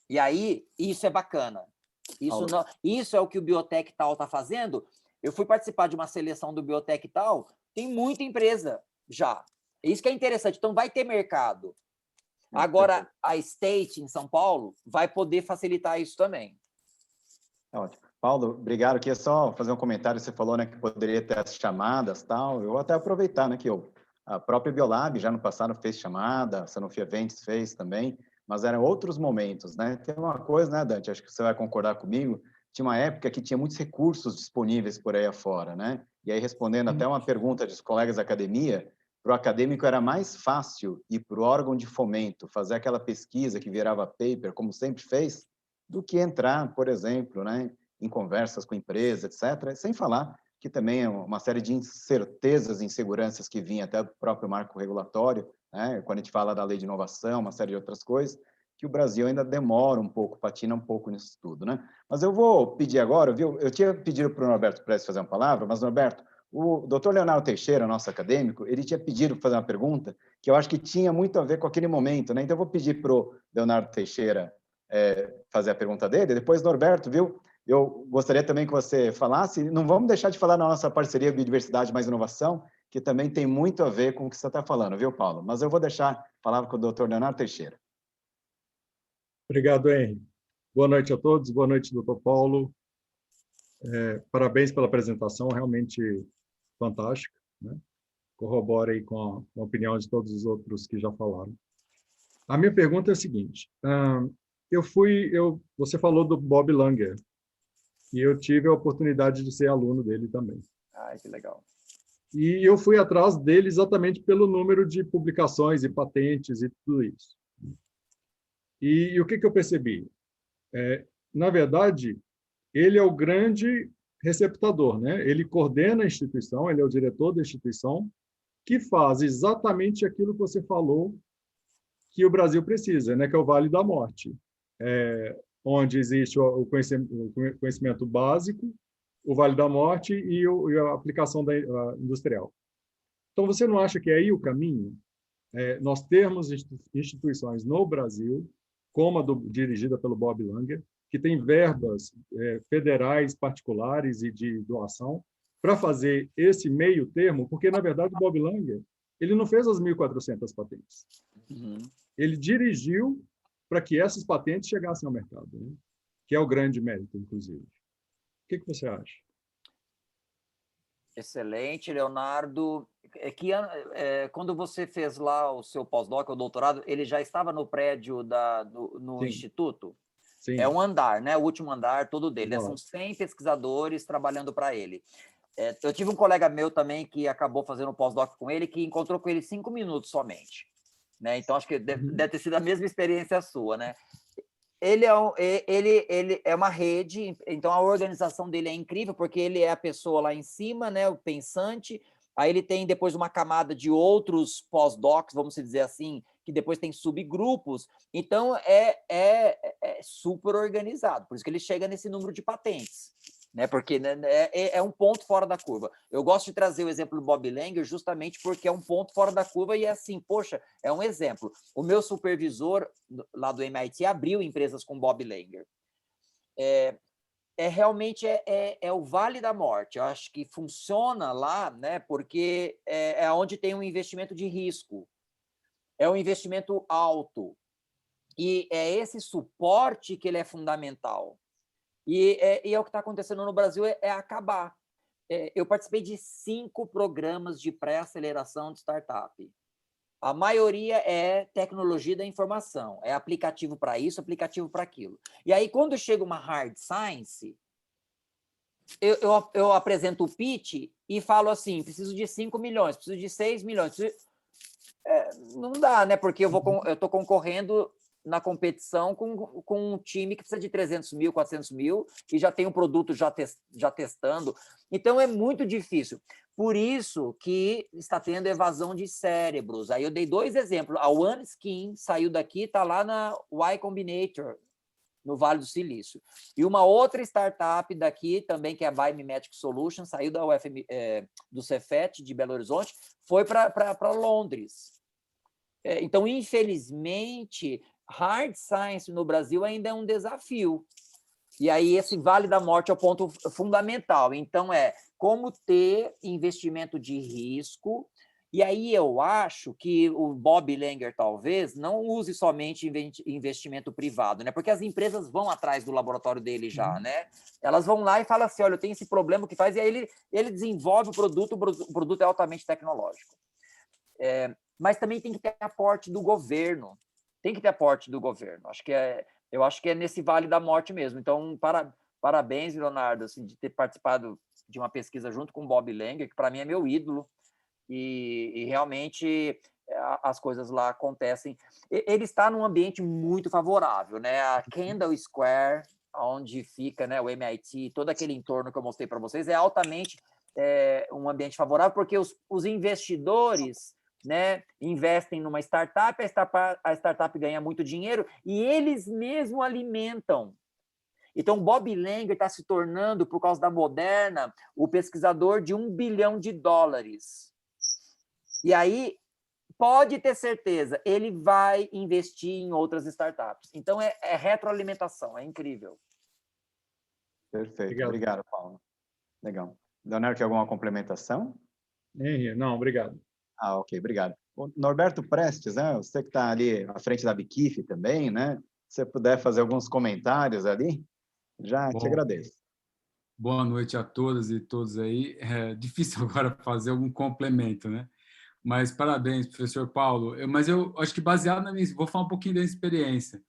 E aí, isso é bacana. Isso é o que o Biotech Tal está fazendo. Eu fui participar de uma seleção do Biotech Tal, tem muita empresa já. Isso que é interessante. Então, vai ter mercado. Agora, a State, em São Paulo, vai poder facilitar isso também. Ótimo. Paulo, obrigado. Aqui é só fazer um comentário. Você falou, né, que poderia ter as chamadas e tal. Eu vou até aproveitar, né, que a própria Biolab já no passado fez chamada, a Sanofi Aventis fez também, mas eram outros momentos, né? Tem uma coisa, né, Dante, acho que você vai concordar comigo, tinha uma época que tinha muitos recursos disponíveis por aí afora, né? E aí, respondendo até uma pergunta dos colegas da academia, para o acadêmico era mais fácil ir para o órgão de fomento, fazer aquela pesquisa que virava paper, como sempre fez, do que entrar, por exemplo, né, em conversas com empresas, etc., sem falar que também é uma série de incertezas e inseguranças que vinha até do próprio marco regulatório, né, quando a gente fala da lei de inovação, uma série de outras coisas, que o Brasil ainda demora um pouco, patina um pouco nisso tudo, né? Mas eu vou pedir agora, viu? Eu tinha pedido para o Norberto Prestes fazer uma palavra, mas, Norberto, o doutor Leonardo Teixeira, nosso acadêmico, ele tinha pedido para fazer uma pergunta que eu acho que tinha muito a ver com aquele momento, né? Então, eu vou pedir para o Leonardo Teixeira fazer a pergunta dele. Depois, Norberto, viu? Eu gostaria também que você falasse, não vamos deixar de falar na nossa parceria Biodiversidade mais Inovação, que também tem muito a ver com o que você está falando, viu, Paulo? Mas eu vou deixar a palavra com o doutor Leonardo Teixeira. Obrigado, Henry. Boa noite a todos, boa noite, doutor Paulo. Parabéns pela apresentação, realmente fantástica, né? Corrobora aí com a opinião de todos os outros que já falaram. A minha pergunta é a seguinte, você falou do Bob Langer, e eu tive a oportunidade de ser aluno dele também. Ai, que legal. E eu fui atrás dele exatamente pelo número de publicações e patentes e tudo isso. E o que eu percebi? Na verdade, ele é o grande receptador, né? Ele coordena a instituição, ele é o diretor da instituição, que faz exatamente aquilo que você falou que o Brasil precisa, né? Que é o Vale da Morte, onde existe o conhecimento básico, o Vale da Morte e a aplicação industrial. Então, você não acha que é aí o caminho? Nós termos instituições no Brasil, como a dirigida pelo Bob Langer, que tem verbas federais, particulares e de doação, para fazer esse meio termo, porque, na verdade, o Bob Langer ele não fez as 1.400 patentes. Uhum. Ele dirigiu para que essas patentes chegassem ao mercado, né? Que é o grande mérito, inclusive. O que você acha? Excelente, Leonardo. Quando você fez lá o seu pós-doc, o doutorado, ele já estava no prédio no Instituto? Sim. É um andar, né? O último andar, todo dele. Né? Nossa. São 100 pesquisadores trabalhando para ele. Eu tive um colega meu também que acabou fazendo um pós-doc com ele, que encontrou com ele 5 minutos somente. Né? Então, acho que deve ter sido a mesma experiência sua, né? Ele é uma rede, então a organização dele é incrível, porque ele é a pessoa lá em cima, né, o pensante, aí ele tem depois uma camada de outros pós-docs, vamos dizer assim, que depois tem subgrupos, então é super organizado, por isso que ele chega nesse número de patentes. Né, porque é um ponto fora da curva. Eu gosto de trazer o exemplo do Bob Langer justamente porque é um ponto fora da curva e é assim, poxa, é um exemplo. O meu supervisor lá do MIT abriu empresas com Bob Langer. Realmente o Vale da Morte. Eu acho que funciona lá, né, porque é onde tem um investimento de risco. É um investimento alto. E é esse suporte que ele é fundamental. E é o que está acontecendo no Brasil, acabar. Eu participei de 5 programas de pré-aceleração de startup. A maioria é tecnologia da informação, é aplicativo para isso, aplicativo para aquilo. E aí, quando chega uma hard science, eu apresento o pitch e falo assim, preciso de 5 milhões, preciso de 6 milhões. Não dá, né? Porque eu estou concorrendo na competição com um time que precisa de 300 mil, 400 mil, e já tem um produto já testando. Então, é muito difícil. Por isso que está tendo evasão de cérebros. Aí eu dei 2 exemplos. A OneSkin saiu daqui, está lá na Y Combinator, no Vale do Silício. E uma outra startup daqui, também, que é a Biomimetic Solutions, saiu do Cefet, de Belo Horizonte, foi para Londres. Então, infelizmente, hard science no Brasil ainda é um desafio. E aí esse vale da morte é o ponto fundamental. Então, como ter investimento de risco. E aí eu acho que o Bob Langer, talvez, não use somente investimento privado, né? Porque as empresas vão atrás do laboratório dele já, né? Elas vão lá e falam assim, olha, eu tenho esse problema que faz, e aí ele desenvolve o produto é altamente tecnológico. Mas também tem que ter aporte do governo. Tem que ter aporte do governo. Eu acho que é nesse vale da morte mesmo. Então, parabéns, Leonardo, assim, de ter participado de uma pesquisa junto com o Bob Langer, que para mim é meu ídolo. E realmente as coisas lá acontecem. Ele está num ambiente muito favorável, né? A Kendall Square, onde fica, né, o MIT, todo aquele entorno que eu mostrei para vocês, é altamente um ambiente favorável, porque os investidores, né, investem numa startup, a startup ganha muito dinheiro e eles mesmos alimentam. Então, Bob Langer está se tornando, por causa da Moderna, o pesquisador de $1 bilhão. E aí, pode ter certeza, ele vai investir em outras startups. Então, é retroalimentação, é incrível. Perfeito, obrigado, Paulo. Legal. Leonardo, quer alguma complementação? Não, obrigado. Ok, obrigado. O Norberto Prestes, né? Você que está ali à frente da Biquif também, né? Se você puder fazer alguns comentários ali, já te agradeço. Boa noite a todas e todos aí. É difícil agora fazer algum complemento, né? Mas parabéns, professor Paulo. Mas eu acho que baseado na minha... Vou falar um pouquinho da experiência.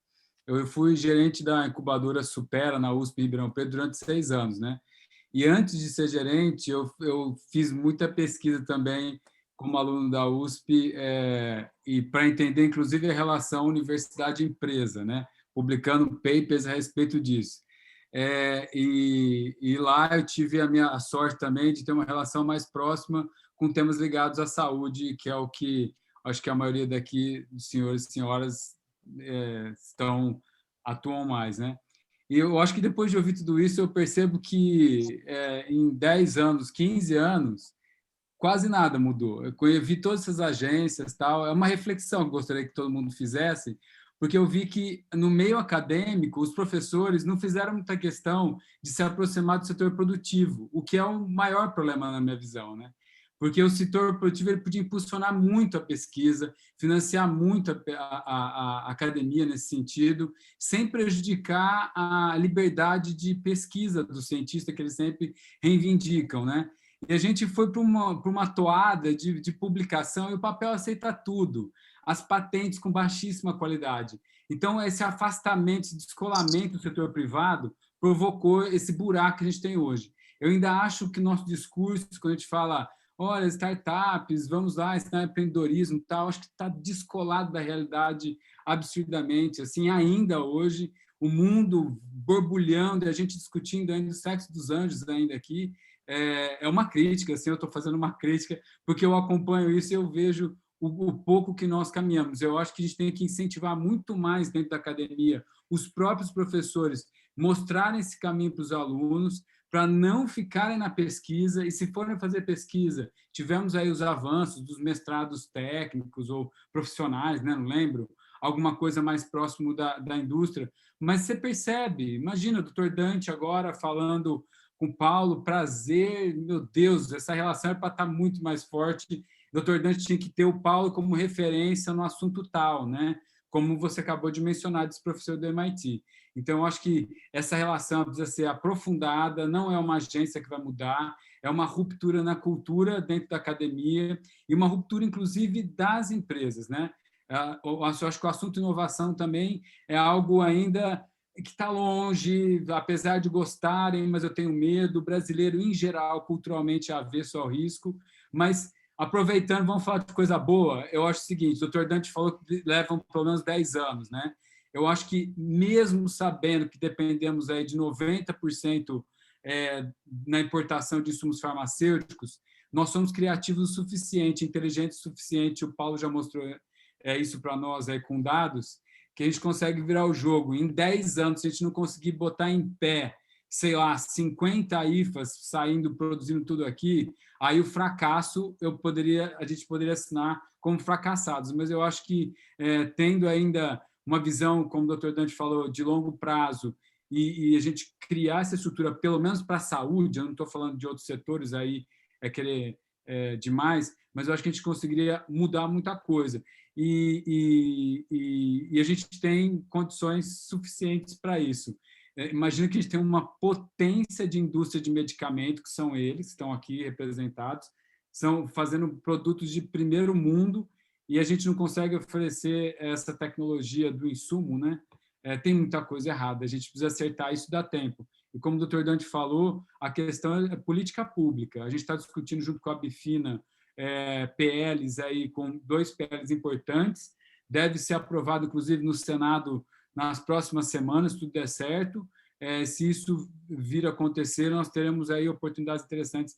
Eu fui gerente da incubadora Supera na USP Ribeirão Preto durante 6 anos, né? E antes de ser gerente, eu fiz muita pesquisa também como aluno da USP e para entender, inclusive, a relação universidade-empresa, né? Publicando papers a respeito disso. E lá eu tive a minha sorte também de ter uma relação mais próxima com temas ligados à saúde, que é o que acho que a maioria daqui, dos senhores e senhoras, atuam mais, né? E eu acho que depois de ouvir tudo isso, eu percebo que em 10 anos, 15 anos, quase nada mudou. Eu vi todas essas agências, tal. É uma reflexão que eu gostaria que todo mundo fizesse, porque eu vi que no meio acadêmico os professores não fizeram muita questão de se aproximar do setor produtivo, o que é o maior problema na minha visão, né? Porque o setor produtivo ele podia impulsionar muito a pesquisa, financiar muito a academia nesse sentido, sem prejudicar a liberdade de pesquisa do cientista que eles sempre reivindicam, né? E a gente foi para uma toada de publicação e o papel aceita tudo, as patentes com baixíssima qualidade. Então, esse afastamento, esse descolamento do setor privado provocou esse buraco que a gente tem hoje. Eu ainda acho que o nosso discurso, quando a gente fala, olha, startups, vamos lá, ensinar empreendedorismo e tal, acho que está descolado da realidade absurdamente. Assim, ainda hoje, o mundo borbulhando e a gente discutindo ainda o sexo dos anjos ainda aqui, é uma crítica, assim, eu estou fazendo uma crítica, porque eu acompanho isso e eu vejo o pouco que nós caminhamos. Eu acho que a gente tem que incentivar muito mais dentro da academia os próprios professores mostrarem esse caminho para os alunos, para não ficarem na pesquisa, e se forem fazer pesquisa, tivemos aí os avanços dos mestrados técnicos ou profissionais, né? Não lembro, alguma coisa mais próximo da indústria, mas você percebe, imagina o doutor Dante agora falando com Paulo, prazer, meu Deus, essa relação é para estar muito mais forte. O Dr. Dante tinha que ter o Paulo como referência no assunto tal, né? Como você acabou de mencionar, desse professor do MIT. Então, eu acho que essa relação precisa ser aprofundada, não é uma agência que vai mudar, é uma ruptura na cultura dentro da academia e uma ruptura, inclusive, das empresas, né? Eu acho que o assunto inovação também é algo ainda que está longe, apesar de gostarem, mas eu tenho medo. O brasileiro, em geral, culturalmente, é avesso ao risco. Mas, aproveitando, vamos falar de coisa boa. Eu acho o seguinte, o Dr. Dante falou que levam pelo menos 10 anos, né? Eu acho que, mesmo sabendo que dependemos aí de 90% na importação de insumos farmacêuticos, nós somos criativos o suficiente, inteligentes o suficiente, o Paulo já mostrou isso para nós aí com dados, que a gente consegue virar o jogo. Em 10 anos, se a gente não conseguir botar em pé, sei lá, 50 IFAs saindo, produzindo tudo aqui, aí o fracasso a gente poderia assinar como fracassados. Mas eu acho que, tendo ainda uma visão, como o Dr. Dante falou, de longo prazo e a gente criar essa estrutura, pelo menos para a saúde, eu não estou falando de outros setores aí, querer demais, mas eu acho que a gente conseguiria mudar muita coisa. E a gente tem condições suficientes para isso. Imagina que a gente tem uma potência de indústria de medicamento, que são eles, que estão aqui representados, são fazendo produtos de primeiro mundo, e a gente não consegue oferecer essa tecnologia do insumo, né? Tem muita coisa errada, a gente precisa acertar isso, dá tempo. E como o Dr. Dante falou, a questão é política pública. A gente está discutindo junto com a Bifina PLs aí, com 2 PLs importantes, deve ser aprovado, inclusive, no Senado nas próximas semanas, se tudo der certo. Se isso vir a acontecer, nós teremos aí oportunidades interessantes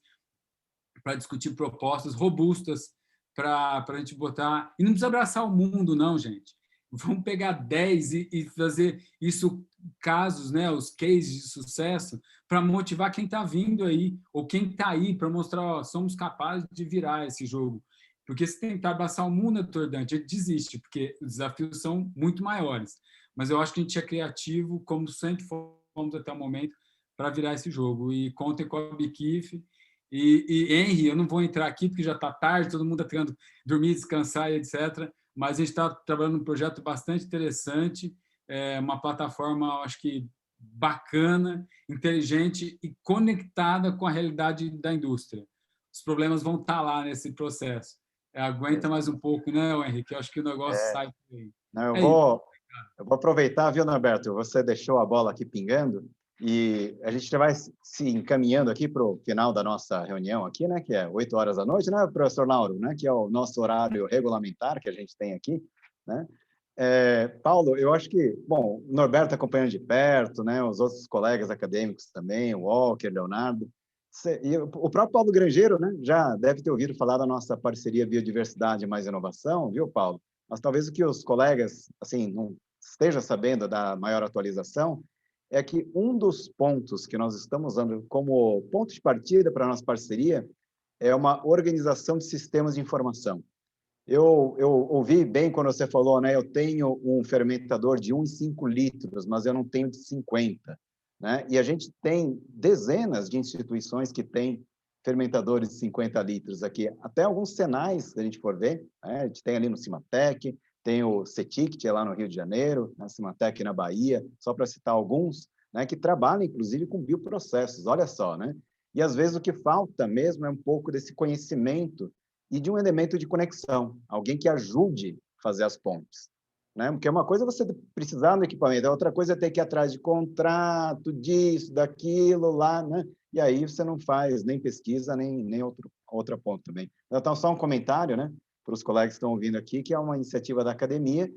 para discutir propostas robustas para a gente botar... E não precisa abraçar o mundo, não, gente. Vamos pegar 10 e fazer isso, casos, né, os cases de sucesso, para motivar quem está vindo aí, ou quem está aí, para mostrar, ó, somos capazes de virar esse jogo. Porque se tentar abraçar o mundo, Dr. Dante, ele desiste, porque os desafios são muito maiores. Mas eu acho que a gente é criativo, como sempre fomos até o momento, para virar esse jogo. E contem com a Bikif. E Henry, eu não vou entrar aqui, porque já está tarde, todo mundo está querendo dormir, descansar, etc., mas a gente está trabalhando num projeto bastante interessante, uma plataforma, acho que bacana, inteligente e conectada com a realidade da indústria. Os problemas vão estar lá nesse processo. Aguenta mais um pouco, né, Henrique? Eu acho que o negócio sai por aí. Não, eu vou aproveitar, viu, Norberto? Você deixou a bola aqui pingando e a gente já vai se encaminhando aqui para o final da nossa reunião aqui, né, que é 8 horas da noite, né, professor Lauro, né, que é o nosso horário regulamentar que a gente tem aqui, né? Paulo, eu acho que, bom, o Norberto acompanhando de perto, né, os outros colegas acadêmicos também, o Walker, Leonardo, e o próprio Paulo Grangeiro, né, já deve ter ouvido falar da nossa parceria Biodiversidade mais Inovação, viu, Paulo? Mas talvez o que os colegas, assim, não estejam sabendo da maior atualização é que um dos pontos que nós estamos usando como ponto de partida para a nossa parceria é uma organização de sistemas de informação. Eu ouvi bem quando você falou, né? Eu tenho um fermentador de 1,5 litros, mas eu não tenho de 50, né? E a gente tem dezenas de instituições que têm fermentadores de 50 litros aqui. Até alguns Senais, se a gente for ver, né? A gente tem ali no Cimatec, tem o CETICT lá no Rio de Janeiro, na Cimatec na Bahia, só para citar alguns, né? Que trabalham, inclusive, com bioprocessos, olha só, né? E, às vezes, o que falta mesmo é um pouco desse conhecimento e de um elemento de conexão, alguém que ajude a fazer as pontes, né? Porque uma coisa é você precisar do equipamento, a outra coisa é ter que ir atrás de contrato, disso, daquilo, lá, né? E aí você não faz nem pesquisa, nem outra ponta também. Então, só um comentário, né, para os colegas que estão ouvindo aqui, que é uma iniciativa da academia,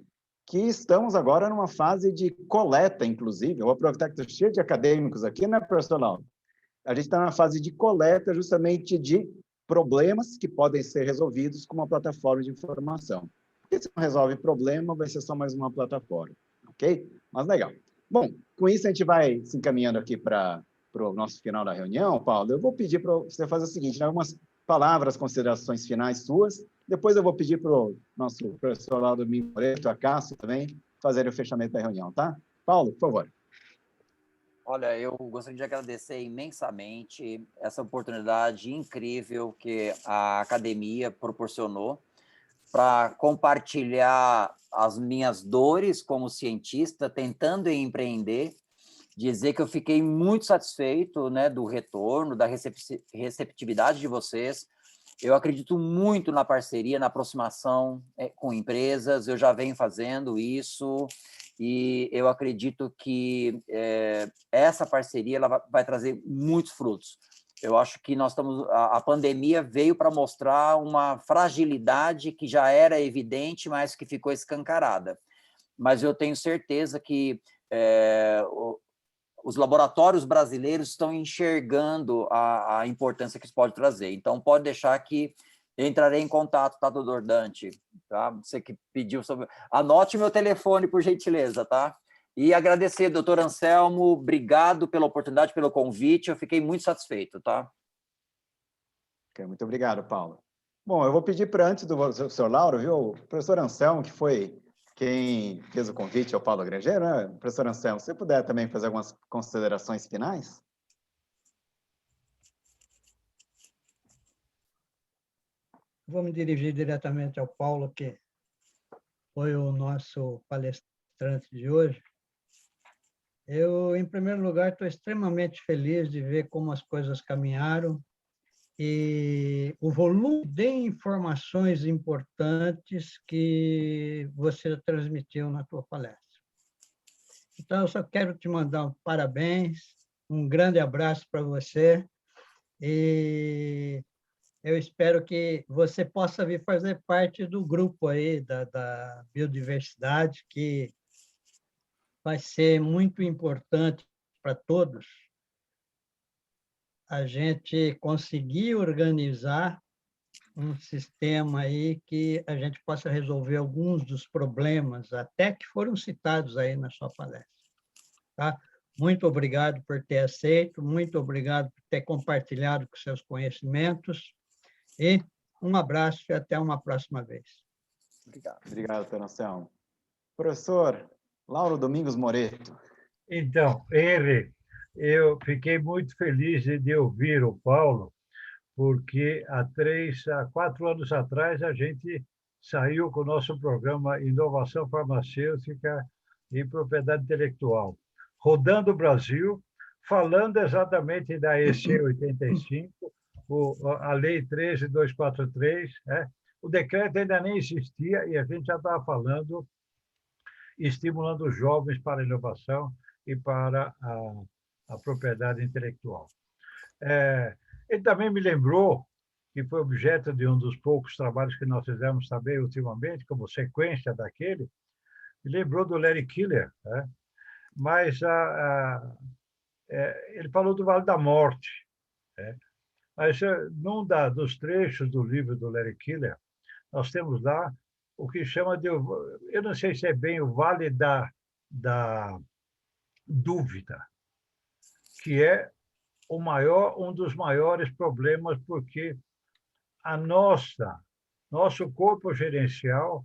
que estamos agora numa fase de coleta, inclusive. Eu vou aproveitar que estou cheio de acadêmicos aqui, né, professor? A gente está na fase de coleta justamente de problemas que podem ser resolvidos com uma plataforma de informação. Porque se não resolve problema, vai ser só mais uma plataforma, ok? Mas legal. Bom, com isso a gente vai se encaminhando aqui para o nosso final da reunião, Paulo. Eu vou pedir para você fazer o seguinte, né, algumas palavras, considerações finais suas, depois eu vou pedir para o nosso professor lá do Moreto, a Cássio também, fazerem o fechamento da reunião, tá? Paulo, por favor. Olha, eu gostaria de agradecer imensamente essa oportunidade incrível que a academia proporcionou para compartilhar as minhas dores como cientista, tentando empreender, dizer que eu fiquei muito satisfeito, né, do retorno, da receptividade de vocês. Eu acredito muito na parceria, na aproximação com empresas, eu já venho fazendo isso, e eu acredito que essa parceria ela vai trazer muitos frutos. Eu acho que nós estamos... A pandemia veio para mostrar uma fragilidade que já era evidente, mas que ficou escancarada. Mas eu tenho certeza que os laboratórios brasileiros estão enxergando a importância que isso pode trazer. Então, pode deixar que eu entrarei em contato, tá, doutor Dante? Tá? Você que pediu sobre... Anote meu telefone, por gentileza, tá? E agradecer, doutor Anselmo, obrigado pela oportunidade, pelo convite, eu fiquei muito satisfeito, tá? Okay, muito obrigado, Paulo. Bom, eu vou pedir para, antes do professor Lauro, viu, o professor Anselmo, que quem fez o convite é o Paulo Grangeiro, né? Professor Anselmo, se você puder também fazer algumas considerações finais? Vou me dirigir diretamente ao Paulo, que foi o nosso palestrante de hoje. Eu, em primeiro lugar, estou extremamente feliz de ver como as coisas caminharam e o volume de informações importantes que você transmitiu na tua palestra. Então, eu só quero te mandar um parabéns, um grande abraço para você e eu espero que você possa vir fazer parte do grupo aí da biodiversidade, que vai ser muito importante para todos a gente conseguir organizar um sistema aí que a gente possa resolver alguns dos problemas, até que foram citados aí na sua palestra. Tá? Muito obrigado por ter aceito, muito obrigado por ter compartilhado com seus conhecimentos e um abraço e até uma próxima vez. Obrigado. Obrigado, doutor Anselmo. Professor Lauro Domingos Moreto. Então, Henry, eu fiquei muito feliz de ouvir o Paulo, porque há 4 anos atrás a gente saiu com o nosso programa Inovação Farmacêutica e Propriedade Intelectual, rodando o Brasil, falando exatamente da EC 85, a Lei 13.243, né? O decreto ainda nem existia e a gente já estava falando, estimulando os jovens para a inovação e para a propriedade intelectual. Ele também me lembrou, que foi objeto de um dos poucos trabalhos que nós fizemos também ultimamente, como sequência daquele, me lembrou do Larry Killer, né? Mas ele falou do Vale da Morte, né? Mas num dos trechos do livro do Larry Killer, nós temos lá o que chama de, eu não sei se é bem o Vale da Dúvida, que é um dos maiores problemas, porque nosso corpo gerencial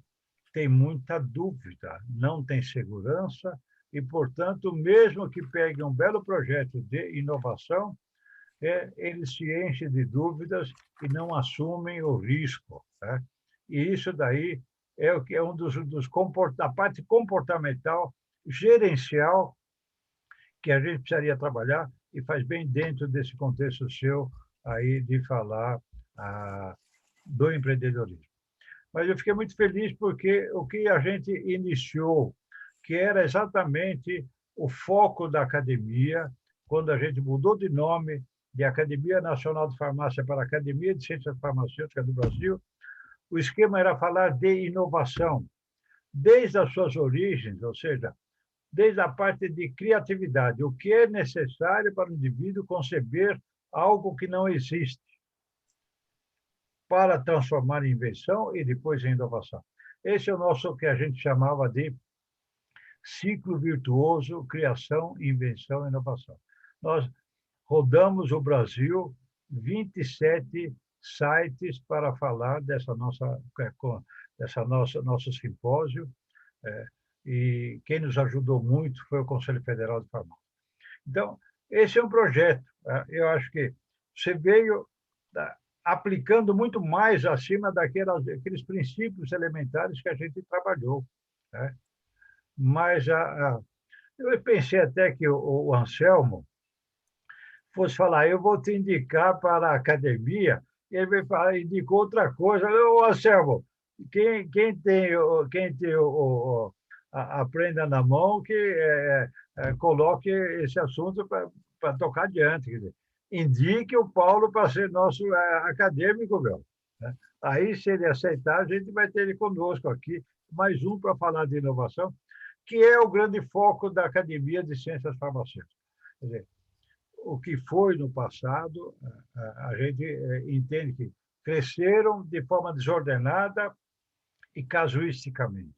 tem muita dúvida, não tem segurança e, portanto, mesmo que pegue um belo projeto de inovação, eles se enchem de dúvidas e não assumem o risco, né? E isso daí é o que é da parte comportamental, gerencial, que a gente precisaria trabalhar e faz bem dentro desse contexto seu aí de falar do empreendedorismo. Mas eu fiquei muito feliz porque o que a gente iniciou, que era exatamente o foco da academia, quando a gente mudou de nome de Academia Nacional de Farmácia para Academia de Ciências Farmacêuticas do Brasil, o esquema era falar de inovação, desde as suas origens, ou seja, desde a parte de criatividade, o que é necessário para o indivíduo conceber algo que não existe, para transformar em invenção e depois em inovação. Esse é o nosso, que a gente chamava de ciclo virtuoso, criação, invenção e inovação. Nós rodamos o Brasil, 27 sites para falar nosso simpósio, e quem nos ajudou muito foi o Conselho Federal de Farmácia. Então, esse é um projeto. Eu acho que você veio aplicando muito mais acima daqueles princípios elementares que a gente trabalhou, né? Mas eu pensei até que o Anselmo fosse falar, eu vou te indicar para a academia, e ele indicou outra coisa. Ô, Anselmo, quem tem a prenda na mão, que coloque esse assunto para tocar adiante. Quer dizer, indique o Paulo para ser nosso acadêmico, meu, né? Aí, se ele aceitar, a gente vai ter ele conosco aqui, mais um para falar de inovação, que é o grande foco da Academia de Ciências Farmacêuticas. Quer dizer, o que foi no passado, a gente entende que cresceram de forma desordenada e casuisticamente.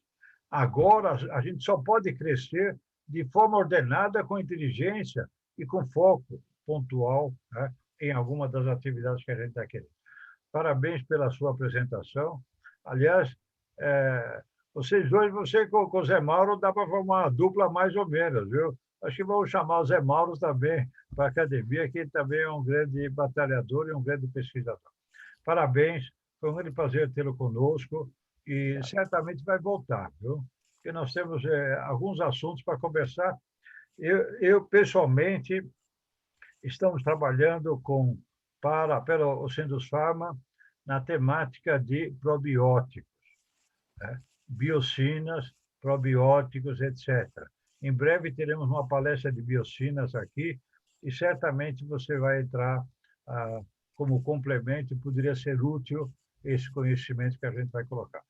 Agora, a gente só pode crescer de forma ordenada, com inteligência e com foco pontual, né, em alguma das atividades que a gente está querendo. Parabéns pela sua apresentação. Aliás, Vocês dois, você com o Zé Mauro, dá para formar uma dupla mais ou menos, viu? Acho que vamos chamar o Zé Mauro também para a academia, que ele também é um grande batalhador e um grande pesquisador. Parabéns, foi um grande prazer tê-lo conosco e certamente vai voltar, viu? Porque nós temos alguns assuntos para conversar. Eu, pessoalmente, estamos trabalhando pelo Sindusfarma na temática de probióticos, né? Biocinas, probióticos, etc. Em breve teremos uma palestra de biocinas aqui e certamente você vai entrar como complemento e poderia ser útil esse conhecimento que a gente vai colocar.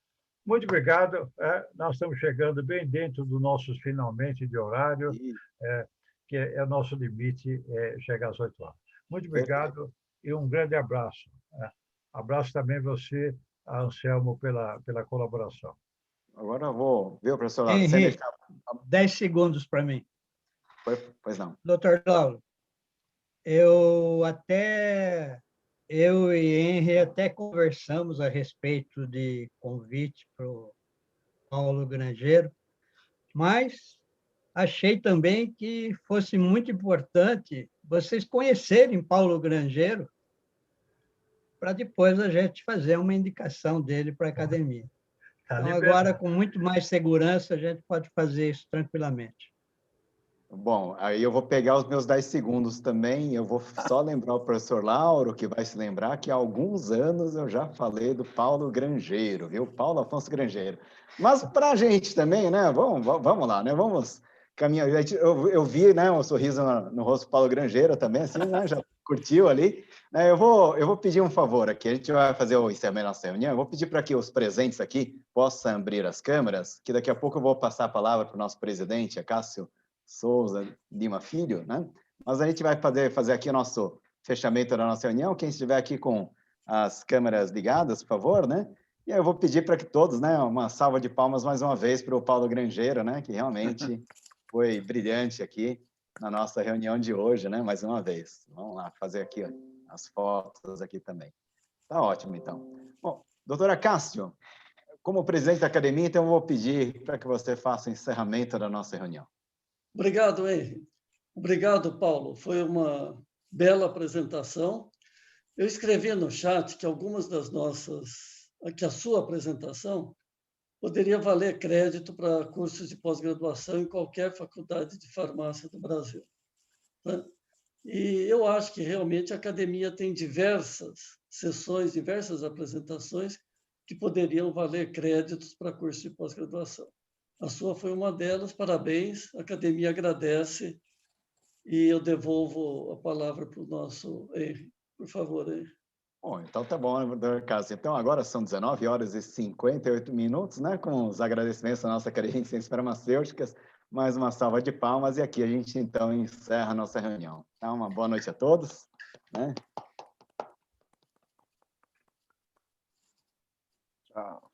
Muito obrigado. Nós estamos chegando bem dentro dos nossos finalmente de horário, que é o nosso limite, chegar às 8 horas. Muito obrigado e um grande abraço. Abraço também você, Anselmo, pela colaboração. Agora eu vou ver o professor Lauro. Henrique, 10 segundos para mim. Pois não. Doutor Lauro, eu e Henry até conversamos a respeito de convite para o Paulo Grangeiro, mas achei também que fosse muito importante vocês conhecerem Paulo Grangeiro para depois a gente fazer uma indicação dele para a academia. Então, agora, com muito mais segurança, a gente pode fazer isso tranquilamente. Bom, aí eu vou pegar os meus 10 segundos também. Eu vou só lembrar o professor Lauro, que vai se lembrar que há alguns anos eu já falei do Paulo Grangeiro, viu? Paulo Afonso Grangeiro. Mas para a gente também, né? Vamos lá, né? Vamos caminhar. Eu vi, né, um sorriso no rosto do Paulo Grangeiro também, assim, né? Já curtiu ali. Eu vou pedir um favor aqui. A gente vai fazer o encerramento da nossa reunião. Eu vou pedir para que os presentes aqui possam abrir as câmeras, que daqui a pouco eu vou passar a palavra para o nosso presidente, a Cássio Souza Lima Filho, né? Mas a gente vai fazer aqui o nosso fechamento da nossa reunião. Quem estiver aqui com as câmeras ligadas, por favor, né? E aí eu vou pedir para que todos, né, uma salva de palmas mais uma vez para o Paulo Grangeiro, né, que realmente foi brilhante aqui na nossa reunião de hoje, né, mais uma vez. Vamos lá fazer aqui ó, as fotos aqui também. Tá ótimo, então. Bom, doutora Cássio, como presidente da academia, então eu vou pedir para que você faça o encerramento da nossa reunião. Obrigado, Henry. Obrigado, Paulo. Foi uma bela apresentação. Eu escrevi no chat que que a sua apresentação poderia valer crédito para cursos de pós-graduação em qualquer faculdade de farmácia do Brasil. E eu acho que realmente a academia tem diversas sessões, diversas apresentações que poderiam valer créditos para curso de pós-graduação. A sua foi uma delas, parabéns, a academia agradece e eu devolvo a palavra para o nosso Henry. Por favor, Henry. Bom, então tá bom, doutor Cássio. Então agora são 19 horas e 58 minutos, né? Com os agradecimentos à nossa academia de ciências farmacêuticas, mais uma salva de palmas e aqui a gente então encerra a nossa reunião. Então, uma boa noite a todos, né? Tchau.